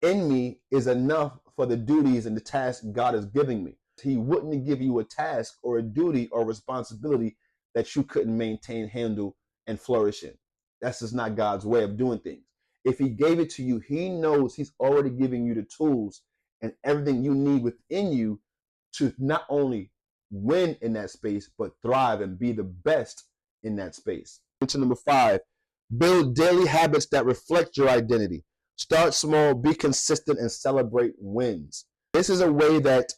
S1: in me is enough for the duties and the tasks God is giving me. He wouldn't give you a task or a duty or responsibility that you couldn't maintain, handle, and flourish in. That's just not God's way of doing things. If he gave it to you, he knows he's already giving you the tools and everything you need within you to not only win in that space, but thrive and be the best in that space. To number 5, build daily habits that reflect your identity. Start small, be consistent, and celebrate wins. This is a way that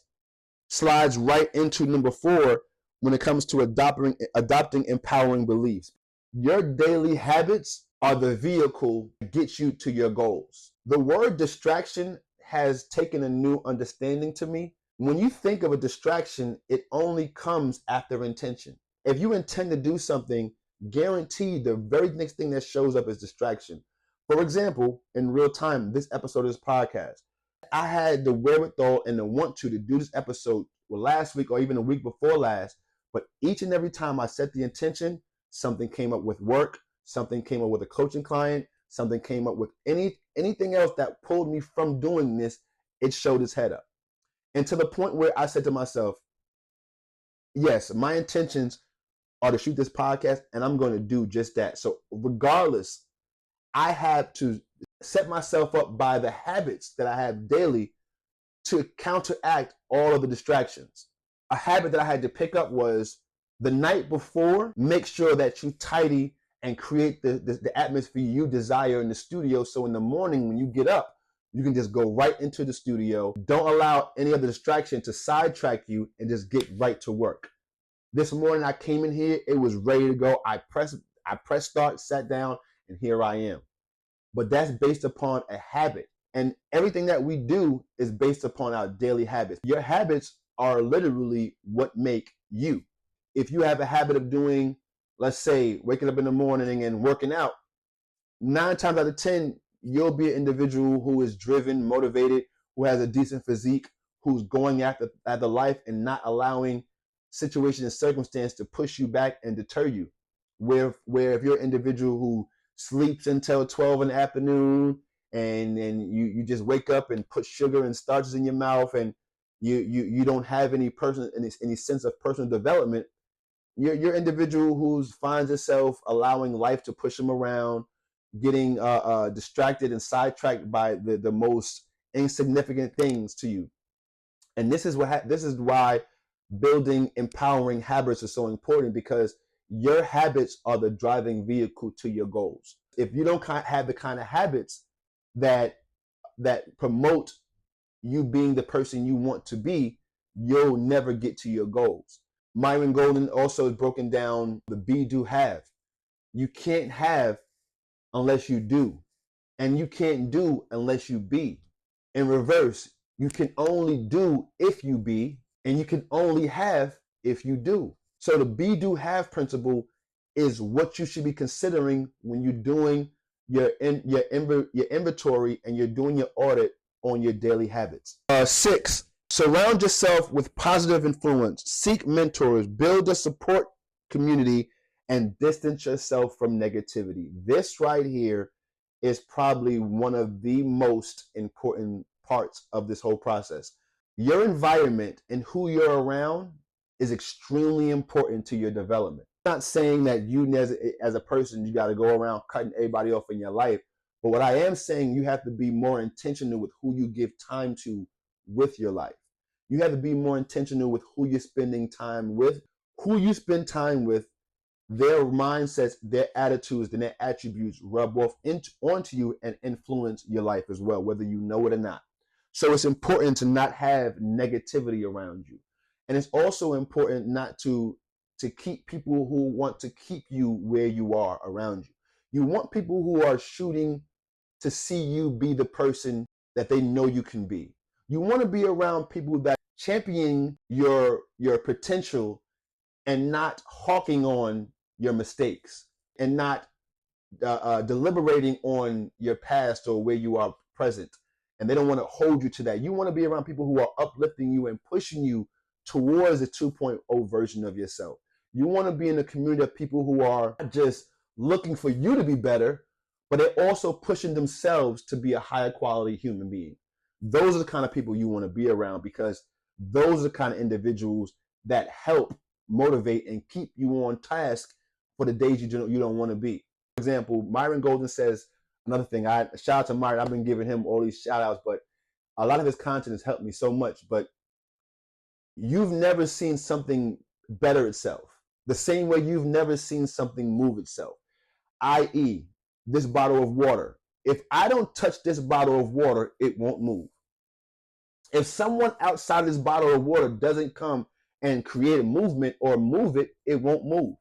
S1: slides right into number 4 when it comes to adopting empowering beliefs. Your daily habits are the vehicle that gets you to your goals. The word distraction has taken a new understanding to me. When you think of a distraction, it only comes after intention. If you intend to do something, guaranteed the very next thing that shows up is distraction. For example, in real time, this episode of this podcast, I had the wherewithal and the want to do this episode last week or even a week before last, but each and every time I set the intention, something came up with work, something came up with a coaching client, something came up with anything else that pulled me from doing this, it showed its head up. And to the point where I said to myself, yes, my intentions are to shoot this podcast and I'm going to do just that. So regardless, I have to set myself up by the habits that I have daily to counteract all of the distractions. A habit that I had to pick up was the night before, make sure that you tidy and create the atmosphere you desire in the studio. So in the morning when you get up, you can just go right into the studio. Don't allow any other distraction to sidetrack you and just get right to work. This morning I came in here, it was ready to go. I pressed start, sat down, and here I am. But that's based upon a habit. And everything that we do is based upon our daily habits. Your habits are literally what make you. If you have a habit of doing, let's say, waking up in the morning and working out, 9 times out of 10, you'll be an individual who is driven, motivated, who has a decent physique, who's going after life and not allowing situation and circumstance to push you back and deter you. Where if you're an individual who sleeps until 12 in the afternoon and you just wake up and put sugar and starches in your mouth and you don't have any sense of personal development, you're individual who finds itself allowing life to push them around, getting distracted and sidetracked by the most insignificant things to you. And this is why building empowering habits is so important, because your habits are the driving vehicle to your goals. If you don't have the kind of habits that promote you being the person you want to be, you'll never get to your goals. Myron Golden also has broken down the be, do, have. You can't have unless you do, and you can't do unless you be. In reverse, you can only do if you be, and you can only have if you do. So the be, do, have principle is what you should be considering when you're doing your inventory and you're doing your audit on your daily habits. 6, surround yourself with positive influence. Seek mentors, build a support community, and distance yourself from negativity. This right here is probably one of the most important parts of this whole process. Your environment and who you're around is extremely important to your development. I'm not saying that you as a person, you got to go around cutting everybody off in your life. But what I am saying, you have to be more intentional with who you give time to with your life. You have to be more intentional with who you're spending time with. Who you spend time with, their mindsets, their attitudes, and their attributes rub off onto you and influence your life as well, whether you know it or not. So it's important to not have negativity around you. And it's also important not to keep people who want to keep you where you are around you. You want people who are shooting to see you be the person that they know you can be. You want to be around people that champion your potential and not hawking on your mistakes and not deliberating on your past or where you are present. And they don't want to hold you to that. You want to be around people who are uplifting you and pushing you towards the 2.0 version of yourself. You want to be in a community of people who are not just looking for you to be better, but they're also pushing themselves to be a higher quality human being. Those are the kind of people you want to be around, because those are the kind of individuals that help motivate and keep you on task for the days you don't want to be. For example, Myron Golden says, another thing, shout out to Myron, I've been giving him all these shout outs, but a lot of his content has helped me so much. But you've never seen something better itself the same way you've never seen something move itself, i.e., this bottle of water. If I don't touch this bottle of water, it won't move. If someone outside this bottle of water doesn't come and create a movement or move it, it won't move.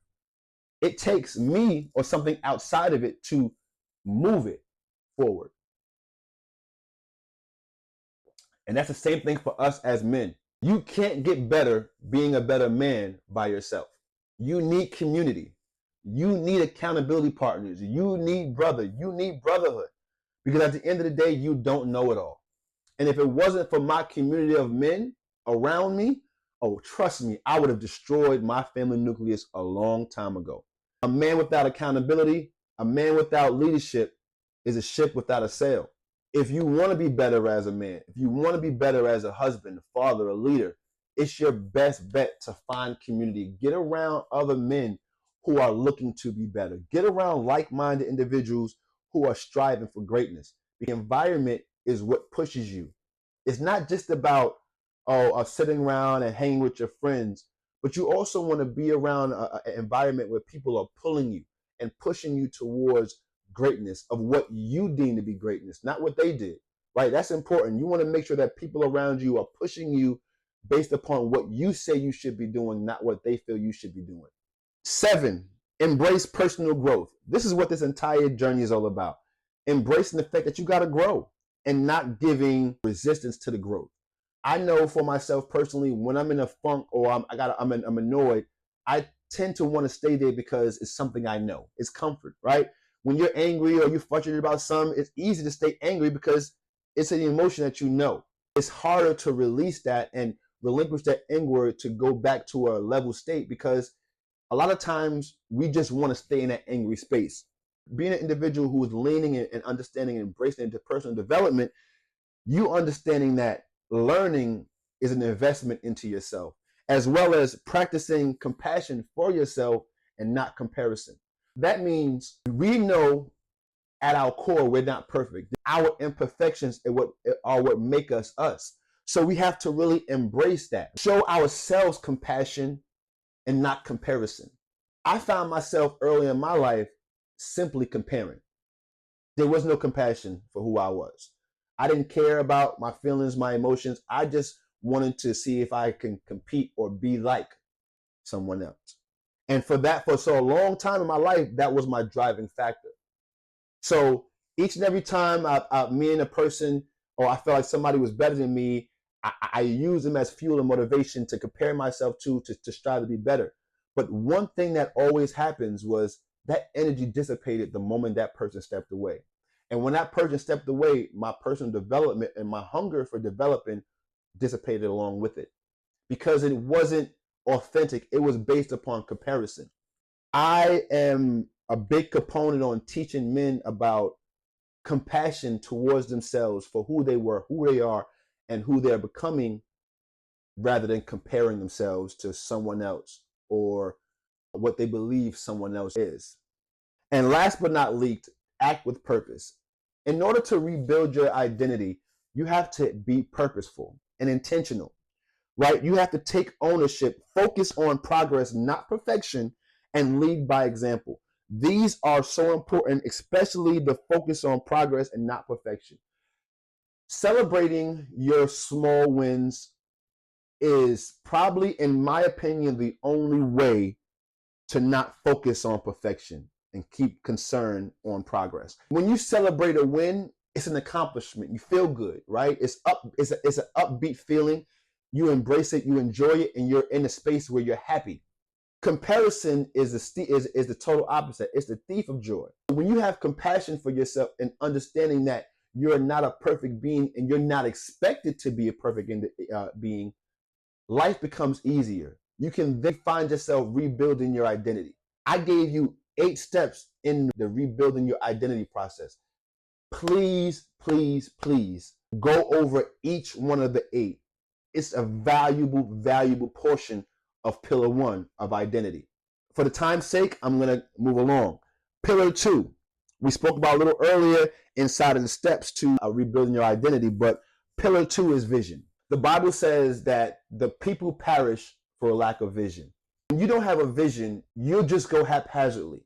S1: It takes me or something outside of it to move it forward. And that's the same thing for us as men. You can't get better being a better man by yourself. You need community. You need accountability partners. You need brotherhood. Because at the end of the day, you don't know it all. And if it wasn't for my community of men around me, oh, trust me, I would have destroyed my family nucleus a long time ago. A man without accountability, a man without leadership is a ship without a sail. If you want to be better as a man, if you want to be better as a husband, a father, a leader, it's your best bet to find community. Get around other men who are looking to be better. Get around like-minded individuals who are striving for greatness. The environment is what pushes you. It's not just about sitting around and hanging with your friends, but you also want to be around an environment where people are pulling you and pushing you towards greatness of what you deem to be greatness, not what they did, right? That's important. You want to make sure that people around you are pushing you based upon what you say you should be doing, not what they feel you should be doing. 7, embrace personal growth. This is what this entire journey is all about. Embracing the fact that you got to grow. and not giving resistance to the growth. I know for myself personally, when I'm in a funk or I'm annoyed, I tend to want to stay there because it's something I know. It's comfort, right? When you're angry or you're frustrated about something, it's easy to stay angry because it's an emotion that you know. It's harder to release that and relinquish that anger to go back to a level state because a lot of times we just want to stay in that angry space. Being an individual who is leaning and understanding and embracing into personal development, you understanding that learning is an investment into yourself, as well as practicing compassion for yourself and not comparison. That means we know at our core we're not perfect. Our imperfections are what make us us. So we have to really embrace that. Show ourselves compassion and not comparison. I found myself early in my life simply comparing. There was no compassion for who I was. I didn't care about my feelings, my emotions. I just wanted to see if I can compete or be like someone else. And for so a long time in my life, that was my driving factor. So each and every time me and a person, or I felt like somebody was better than me, I use them as fuel and motivation to compare myself to strive to be better. But one thing that always happens was that energy dissipated the moment that person stepped away. And when that person stepped away, my personal development and my hunger for developing dissipated along with it because it wasn't authentic. It was based upon comparison. I am a big component on teaching men about compassion towards themselves for who they were, who they are, and who they're becoming, rather than comparing themselves to someone else or what they believe someone else is. And last but not least, act with purpose. In order to rebuild your identity, you have to be purposeful and intentional, right? You have to take ownership, focus on progress, not perfection, and lead by example. These are so important, especially the focus on progress and not perfection. Celebrating your small wins is probably, in my opinion, the only way to not focus on perfection and keep concern on progress. When you celebrate a win, it's an accomplishment. You feel good, right? It's an upbeat feeling. You embrace it, you enjoy it, and you're in a space where you're happy. Comparison is the total opposite. It's the thief of joy. When you have compassion for yourself and understanding that you're not a perfect being and you're not expected to be a perfect being, life becomes easier. You can then find yourself rebuilding your identity. I gave you 8 steps in the rebuilding your identity process. Please, please, please go over each one of the 8. It's a valuable, valuable portion of pillar 1 of identity. For the time's sake, I'm going to move along. Pillar 2, we spoke about a little earlier inside of the steps to rebuilding your identity, but pillar 2 is vision. The Bible says that the people perish for a lack of vision. When you don't have a vision, you'll just go haphazardly.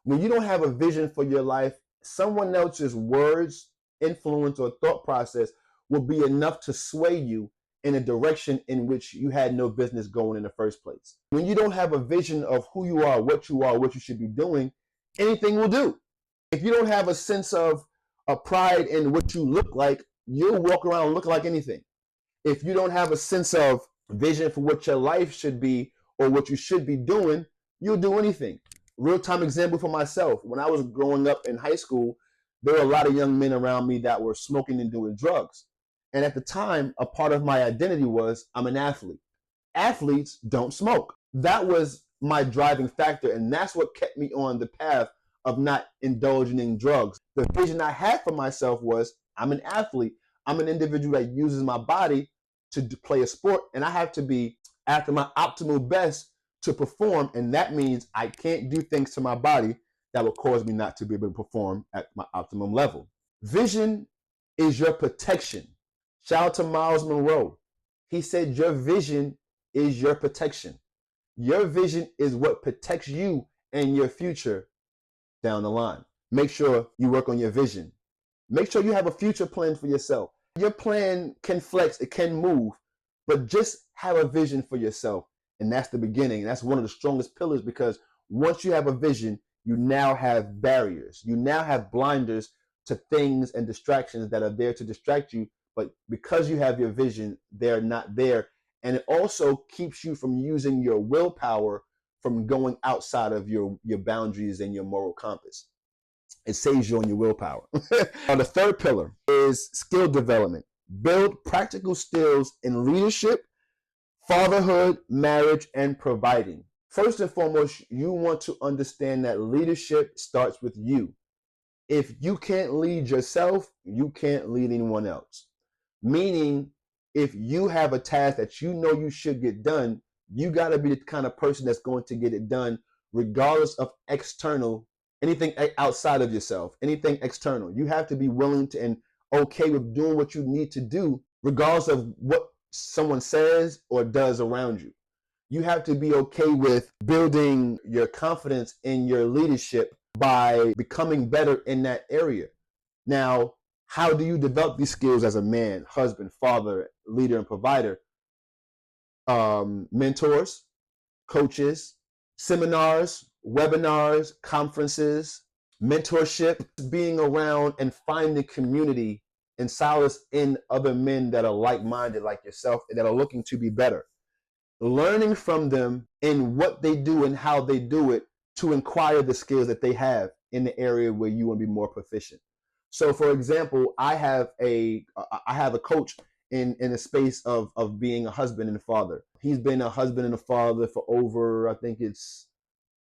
S1: When you don't have a vision for your life, someone else's words, influence, or thought process will be enough to sway you in a direction in which you had no business going in the first place. When you don't have a vision of who you are, what you should be doing, anything will do. If you don't have a sense of a pride in what you look like, you'll walk around looking like anything. If you don't have a sense of vision for what your life should be or what you should be doing, you'll do anything. Real-time example for myself. When I was growing up in high school, there were a lot of young men around me that were smoking and doing drugs. And at the time, a part of my identity was I'm an athlete. Athletes don't smoke. That was my driving factor, and that's what kept me on the path of not indulging in drugs. The vision I had for myself was I'm an athlete. I'm an individual that uses my body to play a sport, and I have to be at my optimal best to perform, and that means I can't do things to my body that will cause me not to be able to perform at my optimum level. Vision is your protection. Shout out to Miles Monroe. He said your vision is your protection. Your vision is what protects you and your future down the line. Make sure you work on your vision. Make sure you have a future plan for yourself. Your plan can flex, it can move, but just have a vision for yourself. And that's the beginning. That's one of the strongest pillars, because once you have a vision, you now have barriers. You now have blinders to things and distractions that are there to distract you, but because you have your vision, they're not there. And it also keeps you from using your willpower, from going outside of your boundaries and your moral compass. It saves you on your willpower. The third pillar is skill development. Build practical skills in leadership, fatherhood, marriage, and providing. First and foremost, you want to understand that leadership starts with you. If you can't lead yourself, you can't lead anyone else. Meaning, if you have a task that you know you should get done, you got to be the kind of person that's going to get it done, regardless of external, anything outside of yourself, anything external. You have to be willing to and okay with doing what you need to do, regardless of what someone says or does around you. You have to be okay with building your confidence in your leadership by becoming better in that area. Now, how do you develop these skills as a man, husband, father, leader, and provider? Mentors, coaches, seminars, webinars, conferences, mentorship, being around and finding community and solace in other men that are like-minded like yourself and that are looking to be better. Learning from them in what they do and how they do it to acquire the skills that they have in the area where you want to be more proficient. So, for example, I have a coach in the space of being a husband and a father. He's been a husband and a father for over, I think it's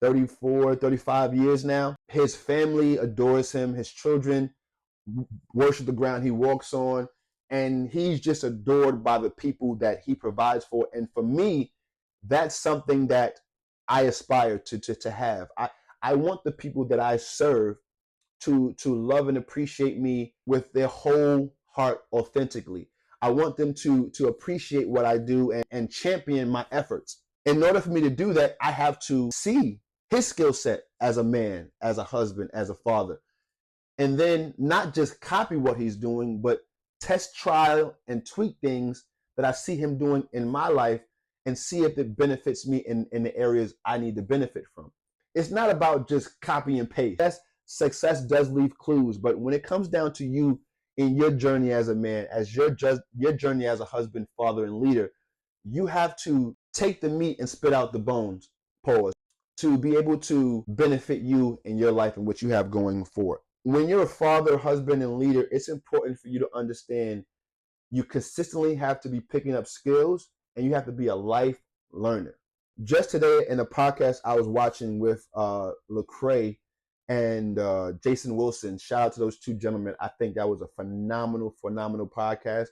S1: 34, 35 years now. His family adores him. His children worship the ground he walks on. And he's just adored by the people that he provides for. And for me, that's something that I aspire to have. I want the people that I serve to love and appreciate me with their whole heart authentically. I want them to appreciate what I do and champion my efforts. In order for me to do that, I have to see his skill set as a man, as a husband, as a father. And then not just copy what he's doing, but test, trial, and tweak things that I see him doing in my life and see if it benefits me in the areas I need to benefit from. It's not about just copy and paste. Yes, success does leave clues, but when it comes down to you in your journey as a man, as your journey as a husband, father, and leader, you have to take the meat and spit out the bones, pause, to be able to benefit you in your life and what you have going forward. When you're a father, husband, and leader, it's important for you to understand you consistently have to be picking up skills and you have to be a life learner. Just today in a podcast I was watching with Lecrae and Jason Wilson, shout out to those two gentlemen. I think that was a phenomenal podcast.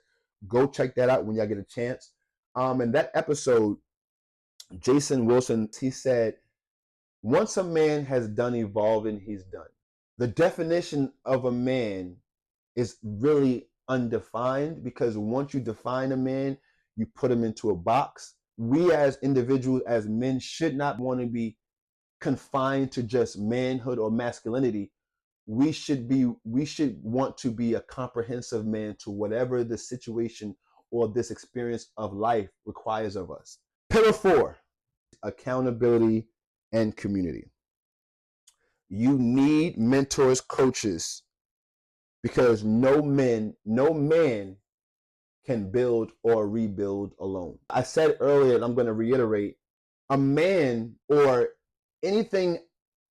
S1: Go check that out when y'all get a chance. In that episode, Jason Wilson, he said, once a man has done evolving, he's done. The definition of a man is really undefined because once you define a man, you put him into a box. We as individuals, as men, should not want to be confined to just manhood or masculinity. We should want to be a comprehensive man to whatever the situation or this experience of life requires of us. Pillar 4, accountability and community. You need mentors, coaches, because no man can build or rebuild alone. I said earlier, and I'm going to reiterate, a man or anything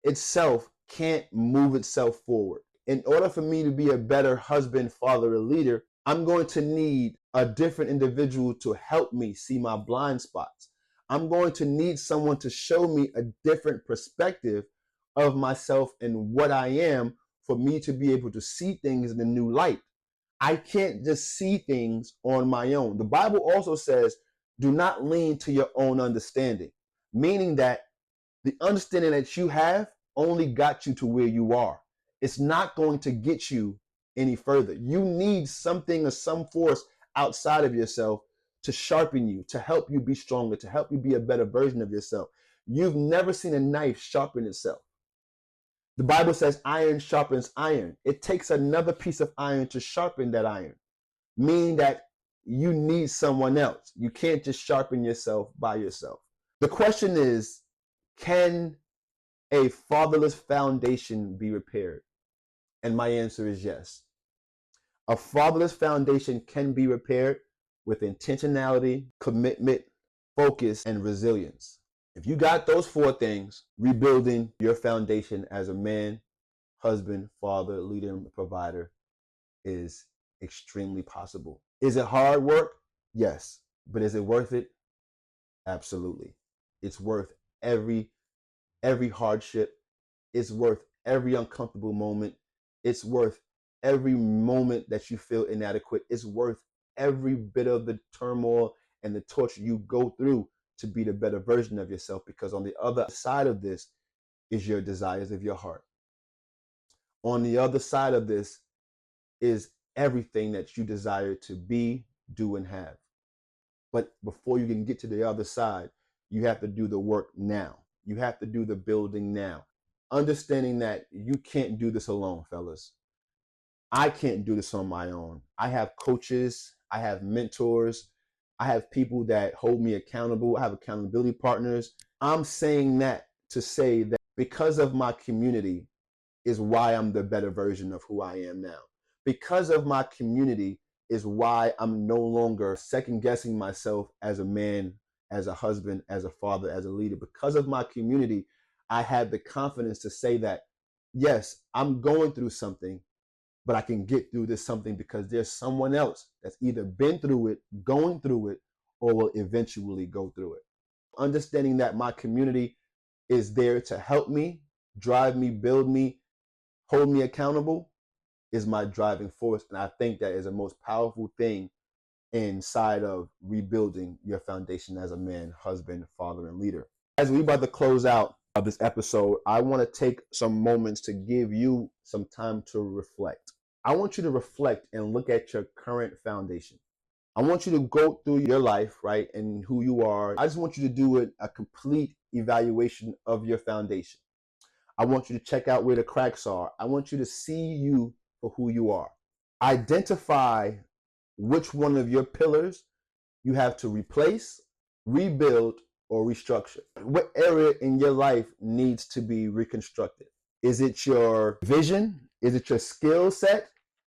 S1: itself can't move itself forward. In order for me to be a better husband, father, or leader, I'm going to need a different individual to help me see my blind spots. I'm going to need someone to show me a different perspective of myself and what I am for me to be able to see things in a new light. I can't just see things on my own. The Bible also says, do not lean to your own understanding, meaning that the understanding that you have only got you to where you are. It's not going to get you any further. You need something or some force outside of yourself to sharpen you, to help you be stronger, to help you be a better version of yourself. You've never seen a knife sharpen itself. The Bible says iron sharpens iron. It takes another piece of iron to sharpen that iron, meaning that you need someone else. You can't just sharpen yourself by yourself. The question is, can a fatherless foundation be repaired? And my answer is yes. A fatherless foundation can be repaired with intentionality, commitment, focus, and resilience. If you got those four things, rebuilding your foundation as a man, husband, father, leader, and provider is extremely possible. Is it hard work? Yes. But is it worth it? Absolutely. It's worth every hardship. It's worth every uncomfortable moment. It's worth every moment that you feel inadequate. It's worth every bit of the turmoil and the torture you go through to be the better version of yourself, because on the other side of this is your desires of your heart. On the other side of this is everything that you desire to be, do, and have. But before you can get to the other side, you have to do the work now. You have to do the building now. Understanding that you can't do this alone, fellas. I can't do this on my own. I have coaches, I have mentors, I have people that hold me accountable, I have accountability partners. I'm saying that to say that because of my community is why I'm the better version of who I am now. Because of my community is why I'm no longer second guessing myself as a man, as a husband, as a father, as a leader. Because of my community, I have the confidence to say that, yes, I'm going through something, but I can get through this something because there's someone else that's either been through it, going through it, or will eventually go through it. Understanding that my community is there to help me, drive me, build me, hold me accountable is my driving force. And I think that is the most powerful thing inside of rebuilding your foundation as a man, husband, father, and leader. As we about to close out of this episode, I want to take some moments to give you some time to reflect. I want you to reflect and look at your current foundation. I want you to go through your life, right, and who you are. I just want you to do a complete evaluation of your foundation. I want you to check out where the cracks are. I want you to see you for who you are. Identify which one of your pillars you have to replace, rebuild, or restructure. What area in your life needs to be reconstructed? Is it your vision? Is it your skill set?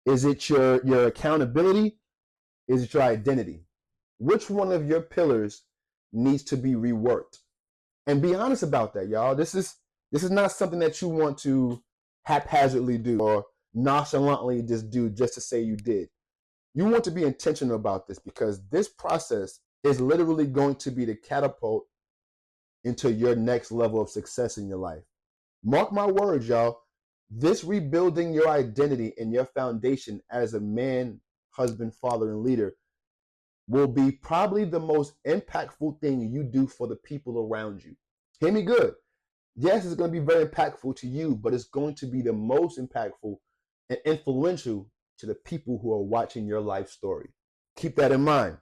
S1: Is it your accountability? Is it your identity? Which one of your pillars needs to be reworked? And be honest about that, y'all. This is not something that you want to haphazardly do or nonchalantly just do just to say you did. You want to be intentional about this, because this process is literally going to be the catapult into your next level of success in your life. Mark my words, y'all. This rebuilding your identity and your foundation as a man, husband, father, and leader will be probably the most impactful thing you do for the people around you. Hear me good. Yes, it's going to be very impactful to you, but it's going to be the most impactful and influential to the people who are watching your life story. Keep that in mind.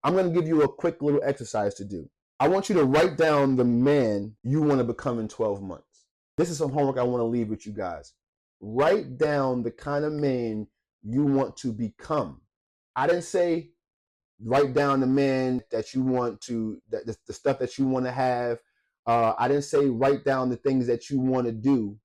S1: I'm going to give you a quick little exercise to do. I want you to write down the man you want to become in 12 months. This is some homework I want to leave with you guys. Write down the kind of man you want to become. I didn't say write down the man that you want to, the stuff that you want to have. I didn't say write down the things that you want to do.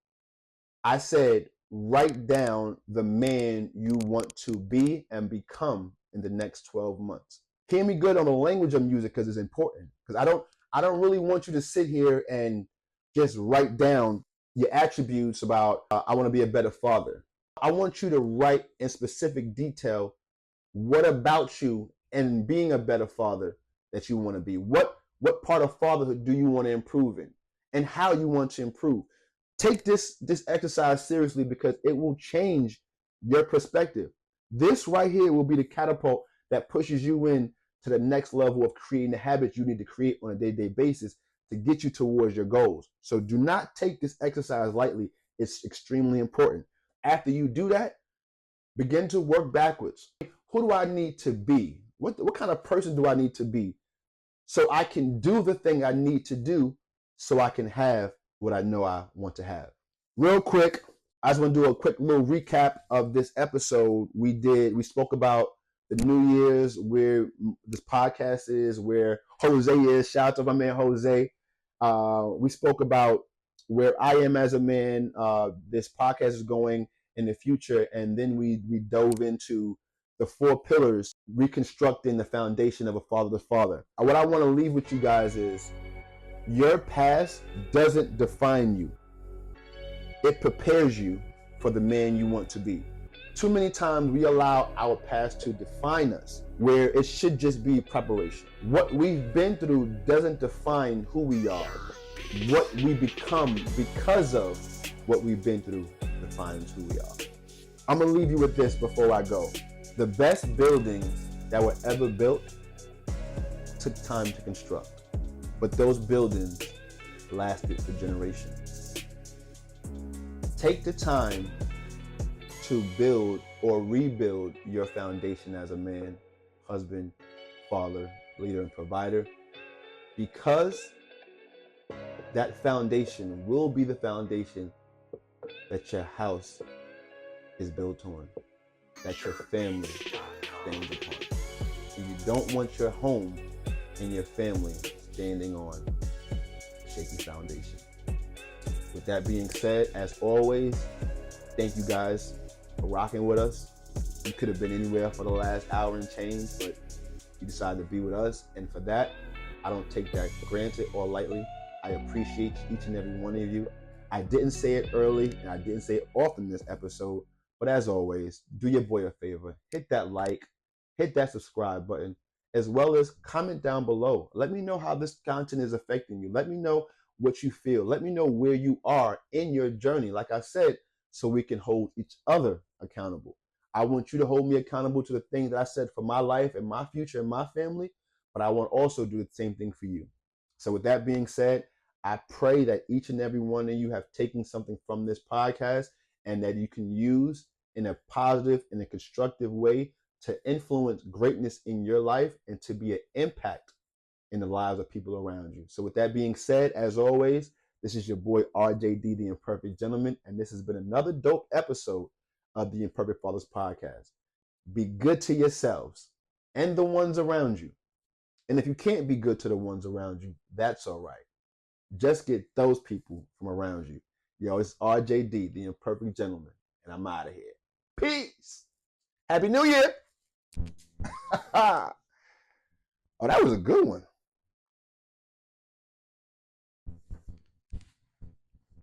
S1: I said write down the man you want to be and become in the next 12 months. Hear me good on the language of music, because it's important. Because I don't really want you to sit here and just write down your attributes about I want to be a better father. I want you to write in specific detail what about you and being a better father that you want to be. What part of fatherhood do you want to improve in, and how you want to improve. Take this exercise seriously, because it will change your perspective. This right here will be the catapult that pushes you in to the next level of creating the habits you need to create on a day-to-day basis to get you towards your goals. So do not take this exercise lightly. It's extremely important. After you do that, begin to work backwards. Who do I need to be? What kind of person do I need to be so I can do the thing I need to do so I can have what I know I want to have? Real quick, I just want to do a quick little recap of this episode. We spoke about the New Year's, where this podcast is, where Jose is. Shout out to my man Jose. We spoke about where I am as a man. This podcast is going in the future. And then we dove into the 4 pillars, reconstructing the foundation of a fatherless father. What I want to leave with you guys is your past doesn't define you. It prepares you for the man you want to be. Too many times we allow our past to define us, where it should just be preparation. What we've been through doesn't define who we are. What we become because of what we've been through defines who we are. I'm gonna leave you with this before I go. The best buildings that were ever built took time to construct, but those buildings lasted for generations. Take the time to build or rebuild your foundation as a man, husband, father, leader, and provider, because that foundation will be the foundation that your house is built on, that your family stands upon. So you don't want your home and your family standing on a shaky foundation. With that being said, as always, thank you guys for rocking with us. You could have been anywhere for the last hour and change, but you decided to be with us. And for that, I don't take that for granted or lightly. I appreciate each and every one of you. I didn't say it early and I didn't say it often in this episode, but as always, do your boy a favor. Hit that like, hit that subscribe button, as well as comment down below. Let me know how this content is affecting you. Let me know what you feel. Let me know where you are in your journey. Like I said, so we can hold each other accountable. I want you to hold me accountable to the things that I said for my life and my future and my family, but I want to also do the same thing for you. So with that being said, I pray that each and every one of you have taken something from this podcast and that you can use in a positive and a constructive way to influence greatness in your life and to be an impact in the lives of people around you. So with that being said, as always, this is your boy RJD, the Imperfect Gentleman, and this has been another dope episode of the Imperfect Fathers Podcast. Be good to yourselves and the ones around you. And if you can't be good to the ones around you, that's all right. Just get those people from around you. Yo, it's RJD, the Imperfect Gentleman, and I'm out of here. Peace. Happy New Year. Oh, that was a good one.